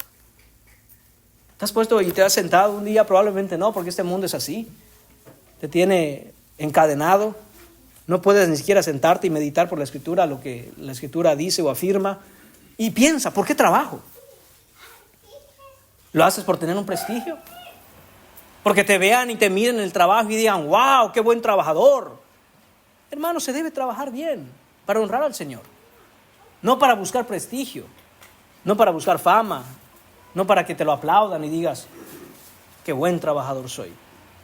¿Te has puesto y te has sentado un día? Probablemente no, porque este mundo es así. Te tiene encadenado. No puedes ni siquiera sentarte y meditar por la Escritura, lo que la Escritura dice o afirma. Y piensa, ¿por qué trabajo? ¿Lo haces por tener un prestigio? Porque te vean y te miren en el trabajo y digan, wow, qué buen trabajador. Hermano, se debe trabajar bien para honrar al Señor. No para buscar prestigio, no para buscar fama, no para que te lo aplaudan y digas, qué buen trabajador soy.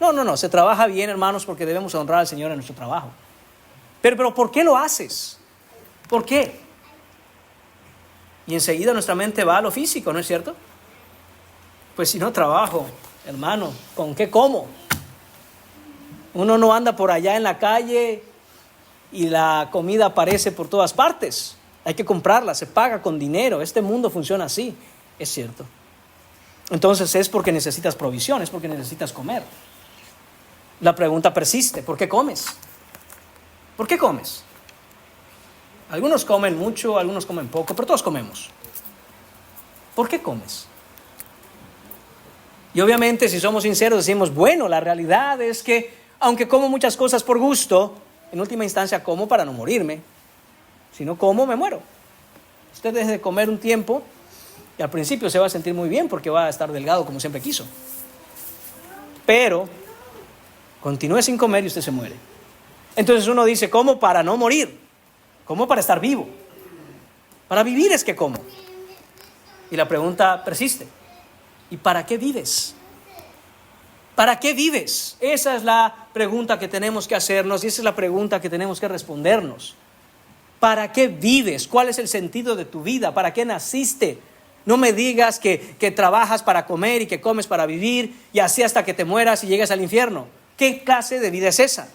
No, se trabaja bien, hermanos, porque debemos honrar al Señor en nuestro trabajo. Pero ¿por qué lo haces? ¿Por qué? Y enseguida nuestra mente va a lo físico, ¿no es cierto? Pues si no trabajo, hermano, ¿con qué como? Uno no anda por allá en la calle y la comida aparece por todas partes. Hay que comprarla, se paga con dinero. Este mundo funciona así, es cierto. Entonces es porque necesitas provisión, es porque necesitas comer. La pregunta persiste, ¿por qué comes? ¿Por qué comes? Algunos comen mucho, algunos comen poco, pero todos comemos. ¿Por qué comes? Y obviamente, si somos sinceros, decimos, bueno, la realidad es que, aunque como muchas cosas por gusto, en última instancia como para no morirme. Si no como, me muero. Usted deje de comer un tiempo y al principio se va a sentir muy bien porque va a estar delgado como siempre quiso. Pero continúe sin comer y usted se muere. Entonces uno dice, como para no morir, como para estar vivo. Para vivir es que como. Y la pregunta persiste, ¿y para qué vives? ¿Para qué vives? Esa es la pregunta que tenemos que hacernos y esa es la pregunta que tenemos que respondernos. ¿Para qué vives? ¿Cuál es el sentido de tu vida? ¿Para qué naciste? No me digas que trabajas para comer y que comes para vivir y así hasta que te mueras y llegues al infierno. ¿Qué clase de vida es esa?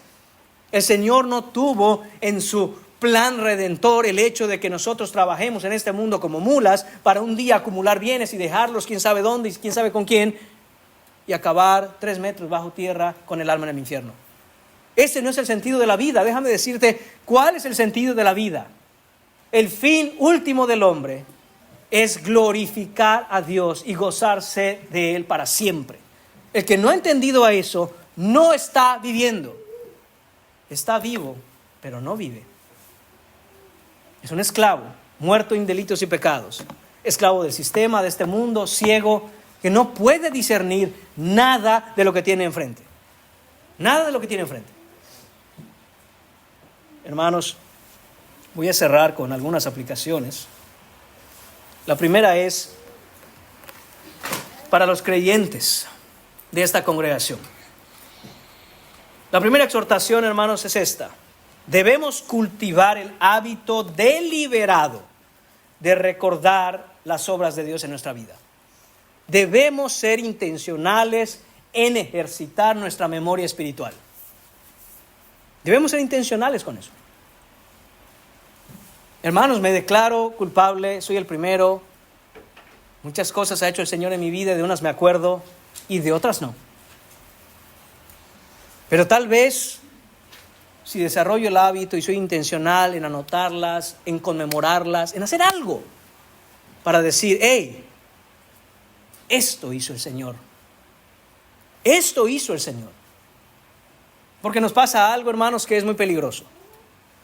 El Señor no tuvo en su plan redentor el hecho de que nosotros trabajemos en este mundo como mulas para un día acumular bienes y dejarlos quién sabe dónde y quién sabe con quién y acabar 3 metros bajo tierra con el alma en el infierno. Ese no es el sentido de la vida. Déjame decirte cuál es el sentido de la vida. El fin último del hombre es glorificar a Dios y gozarse de Él para siempre. El que no ha entendido a eso no está viviendo. Está vivo, pero no vive. Es un esclavo, muerto en delitos y pecados. Esclavo del sistema, de este mundo, ciego, que no puede discernir nada de lo que tiene enfrente. Nada de lo que tiene enfrente. Hermanos, voy a cerrar con algunas aplicaciones. La primera es para los creyentes de esta congregación. La primera exhortación, hermanos, es esta. Debemos cultivar el hábito deliberado de recordar las obras de Dios en nuestra vida. Debemos ser intencionales en ejercitar nuestra memoria espiritual. Debemos ser intencionales con eso. Hermanos, me declaro culpable, soy el primero. Muchas cosas ha hecho el Señor en mi vida, de unas me acuerdo y de otras no. Pero tal vez, si desarrollo el hábito y soy intencional en anotarlas, en conmemorarlas, en hacer algo para decir, hey, esto hizo el Señor. Esto hizo el Señor. Porque nos pasa algo, hermanos, que es muy peligroso.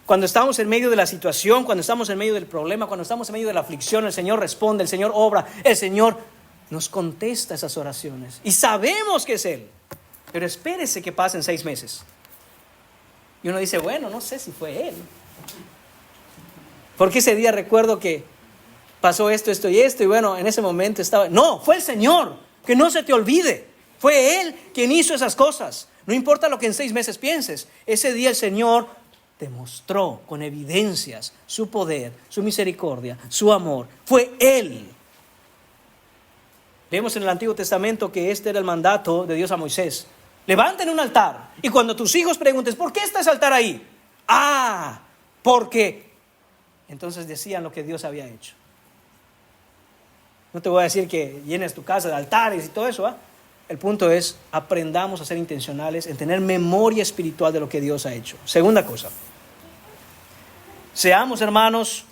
Cuando estamos en medio de la situación, cuando estamos en medio del problema, cuando estamos en medio de la aflicción, el Señor responde, el Señor obra, el Señor nos contesta esas oraciones. Y sabemos que es Él. Pero espérese que pasen 6 meses. Y uno dice, bueno, no sé si fue Él. Porque ese día recuerdo que pasó esto y bueno, en ese momento estaba... No, fue el Señor, que no se te olvide. Fue Él quien hizo esas cosas. No importa lo que en 6 meses pienses. Ese día el Señor demostró con evidencias su poder, su misericordia, su amor. Fue Él. Vemos en el Antiguo Testamento que este era el mandato de Dios a Moisés. Levanten un altar y cuando tus hijos pregunten, ¿por qué está ese altar ahí? Porque entonces decían lo que Dios había hecho. No te voy a decir que llenes tu casa de altares y todo eso, El punto es, aprendamos a ser intencionales en tener memoria espiritual de lo que Dios ha hecho. Segunda cosa, seamos, hermanos,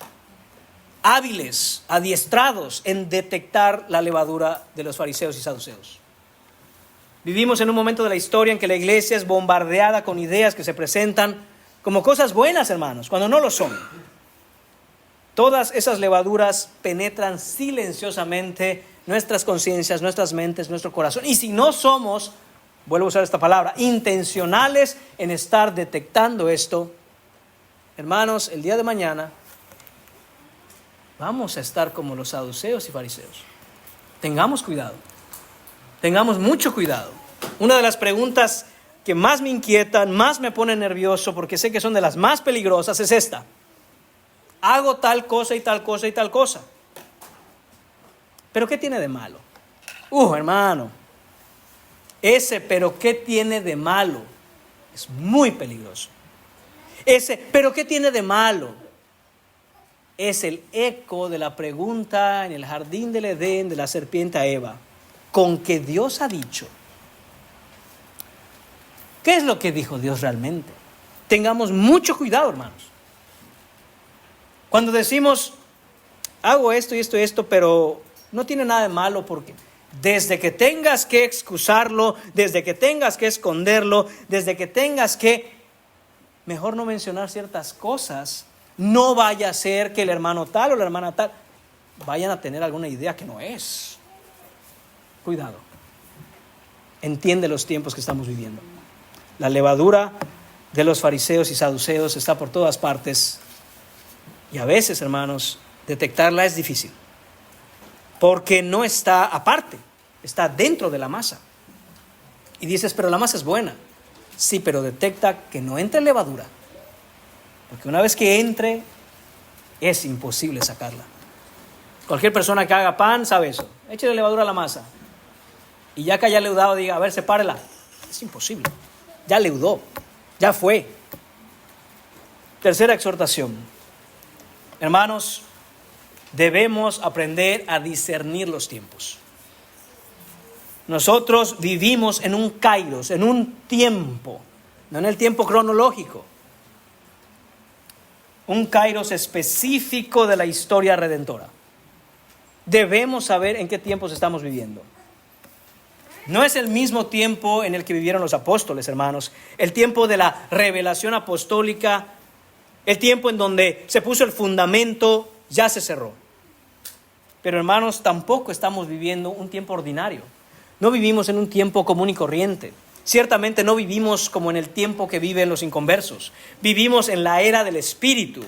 hábiles, adiestrados en detectar la levadura de los fariseos y saduceos. Vivimos en un momento de la historia en que la iglesia es bombardeada con ideas que se presentan como cosas buenas, hermanos, cuando no lo son. Todas esas levaduras penetran silenciosamente nuestras conciencias, nuestras mentes, nuestro corazón. Y si no somos, vuelvo a usar esta palabra, intencionales en estar detectando esto, hermanos, el día de mañana vamos a estar como los saduceos y fariseos. Tengamos cuidado. Tengamos mucho cuidado. Una de las preguntas que más me inquietan, más me pone nervioso, porque sé que son de las más peligrosas, es esta. Hago tal cosa y tal cosa y tal cosa. ¿Pero qué tiene de malo? Hermano, ese ¿pero qué tiene de malo? Es muy peligroso. Ese ¿pero qué tiene de malo? Es el eco de la pregunta en el jardín del Edén de la serpiente a Eva. ¿Con qué Dios ha dicho? ¿Qué es lo que dijo Dios realmente? Tengamos mucho cuidado, hermanos. Cuando decimos, hago esto y esto y esto, pero no tiene nada de malo porque desde que tengas que excusarlo, desde que tengas que esconderlo, desde que tengas que mejor no mencionar ciertas cosas, no vaya a ser que el hermano tal o la hermana tal vayan a tener alguna idea que no es. Cuidado. Entiende los tiempos que estamos viviendo. La levadura de los fariseos y saduceos está por todas partes. Y a veces, hermanos, detectarla es difícil. Porque no está aparte, está dentro de la masa. Y dices, pero la masa es buena. Sí, pero detecta que no entre levadura. Porque una vez que entre, es imposible sacarla. Cualquier persona que haga pan sabe eso. Échale levadura a la masa. Y ya que haya leudado, diga, a ver, sepárela. Es imposible. Ya leudó. Ya fue. Tercera exhortación. Hermanos, debemos aprender a discernir los tiempos. Nosotros vivimos en un kairos, en un tiempo, no en el tiempo cronológico. Un kairos específico de la historia redentora. Debemos saber en qué tiempos estamos viviendo. No es el mismo tiempo en el que vivieron los apóstoles, hermanos. El tiempo de la revelación apostólica, el tiempo en donde se puso el fundamento, ya se cerró. Pero hermanos, tampoco estamos viviendo un tiempo ordinario. No vivimos en un tiempo común y corriente. Ciertamente no vivimos como en el tiempo que viven los inconversos. Vivimos en la era del Espíritu,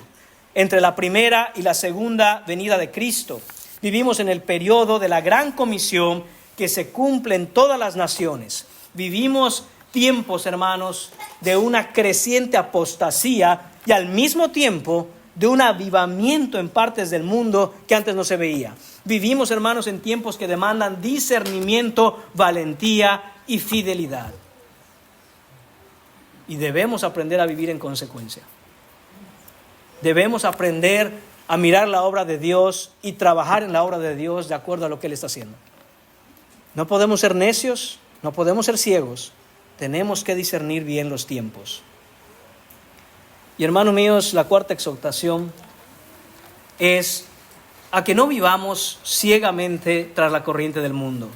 entre la primera y la segunda venida de Cristo. Vivimos en el periodo de la gran comisión que se cumple en todas las naciones. Vivimos tiempos, hermanos, de una creciente apostasía y al mismo tiempo de un avivamiento en partes del mundo que antes no se veía. Vivimos, hermanos, en tiempos que demandan discernimiento, valentía y fidelidad. Y debemos aprender a vivir en consecuencia. Debemos aprender a mirar la obra de Dios y trabajar en la obra de Dios de acuerdo a lo que Él está haciendo. No podemos ser necios, no podemos ser ciegos. Tenemos que discernir bien los tiempos. Y hermanos míos, la cuarta exhortación es a que no vivamos ciegamente tras la corriente del mundo.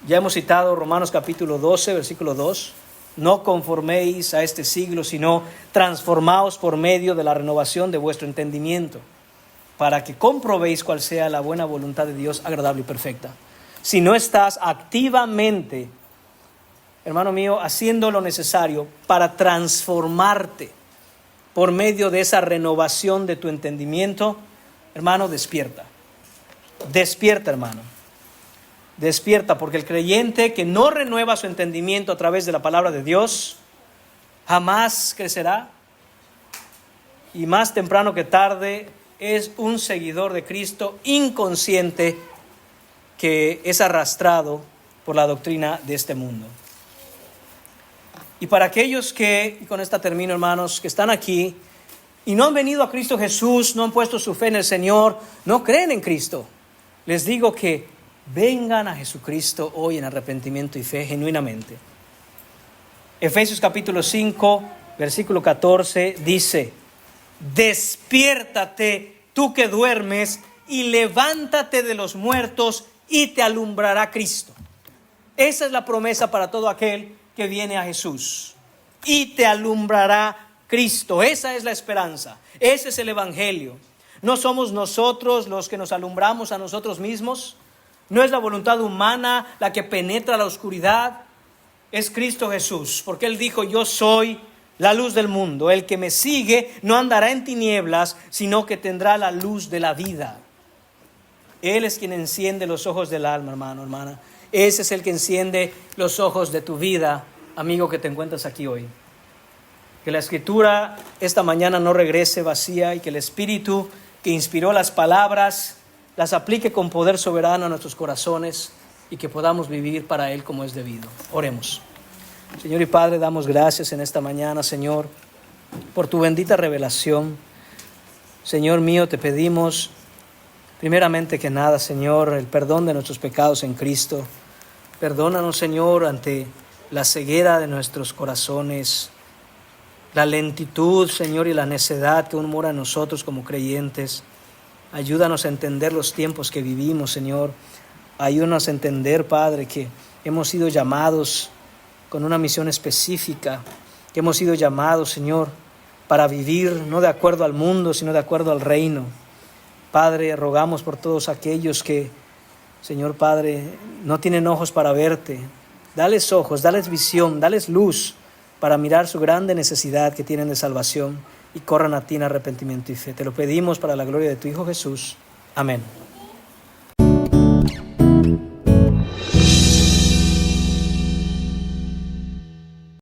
Ya hemos citado Romanos capítulo 12, versículo 2. No conforméis a este siglo, sino transformaos por medio de la renovación de vuestro entendimiento, para que comprobéis cuál sea la buena voluntad de Dios, agradable y perfecta. Si no estás activamente, hermano mío, haciendo lo necesario para transformarte por medio de esa renovación de tu entendimiento, hermano, despierta. Despierta, hermano. Despierta, porque el creyente que no renueva su entendimiento a través de la palabra de Dios, jamás crecerá. Y más temprano que tarde es un seguidor de Cristo inconsciente que es arrastrado por la doctrina de este mundo. Y para aquellos que, y con esta termino, hermanos, que están aquí y no han venido a Cristo Jesús, no han puesto su fe en el Señor, no creen en Cristo, les digo que vengan a Jesucristo hoy en arrepentimiento y fe genuinamente. Efesios capítulo 5, versículo 14 dice: despiértate tú que duermes y levántate de los muertos y te alumbrará Cristo. Esa es la promesa para todo aquel que viene a Jesús. Y te alumbrará Cristo. Esa es la esperanza. Ese es el evangelio. No somos nosotros los que nos alumbramos a nosotros mismos. No es la voluntad humana la que penetra la oscuridad. Es Cristo Jesús. Porque Él dijo: yo soy la luz del mundo. El que me sigue no andará en tinieblas, sino que tendrá la luz de la vida. Él es quien enciende los ojos del alma, hermano, hermana. Ese es el que enciende los ojos de tu vida, amigo que te encuentras aquí hoy. Que la Escritura esta mañana no regrese vacía y que el Espíritu que inspiró las palabras las aplique con poder soberano a nuestros corazones y que podamos vivir para Él como es debido. Oremos. Señor y Padre, damos gracias en esta mañana, Señor, por tu bendita revelación. Señor mío, te pedimos primeramente que nada, Señor, el perdón de nuestros pecados en Cristo. Perdónanos, Señor, ante la ceguera de nuestros corazones, la lentitud, Señor, y la necedad que aún mora en nosotros como creyentes. Ayúdanos a entender los tiempos que vivimos, Señor. Ayúdanos a entender, Padre, que hemos sido llamados con una misión específica, que hemos sido llamados, Señor, para vivir no de acuerdo al mundo, sino de acuerdo al reino. Padre, rogamos por todos aquellos que, Señor Padre, no tienen ojos para verte. Dales ojos, dales visión, dales luz para mirar su grande necesidad que tienen de salvación y corran a ti en arrepentimiento y fe. Te lo pedimos para la gloria de tu Hijo Jesús. Amén.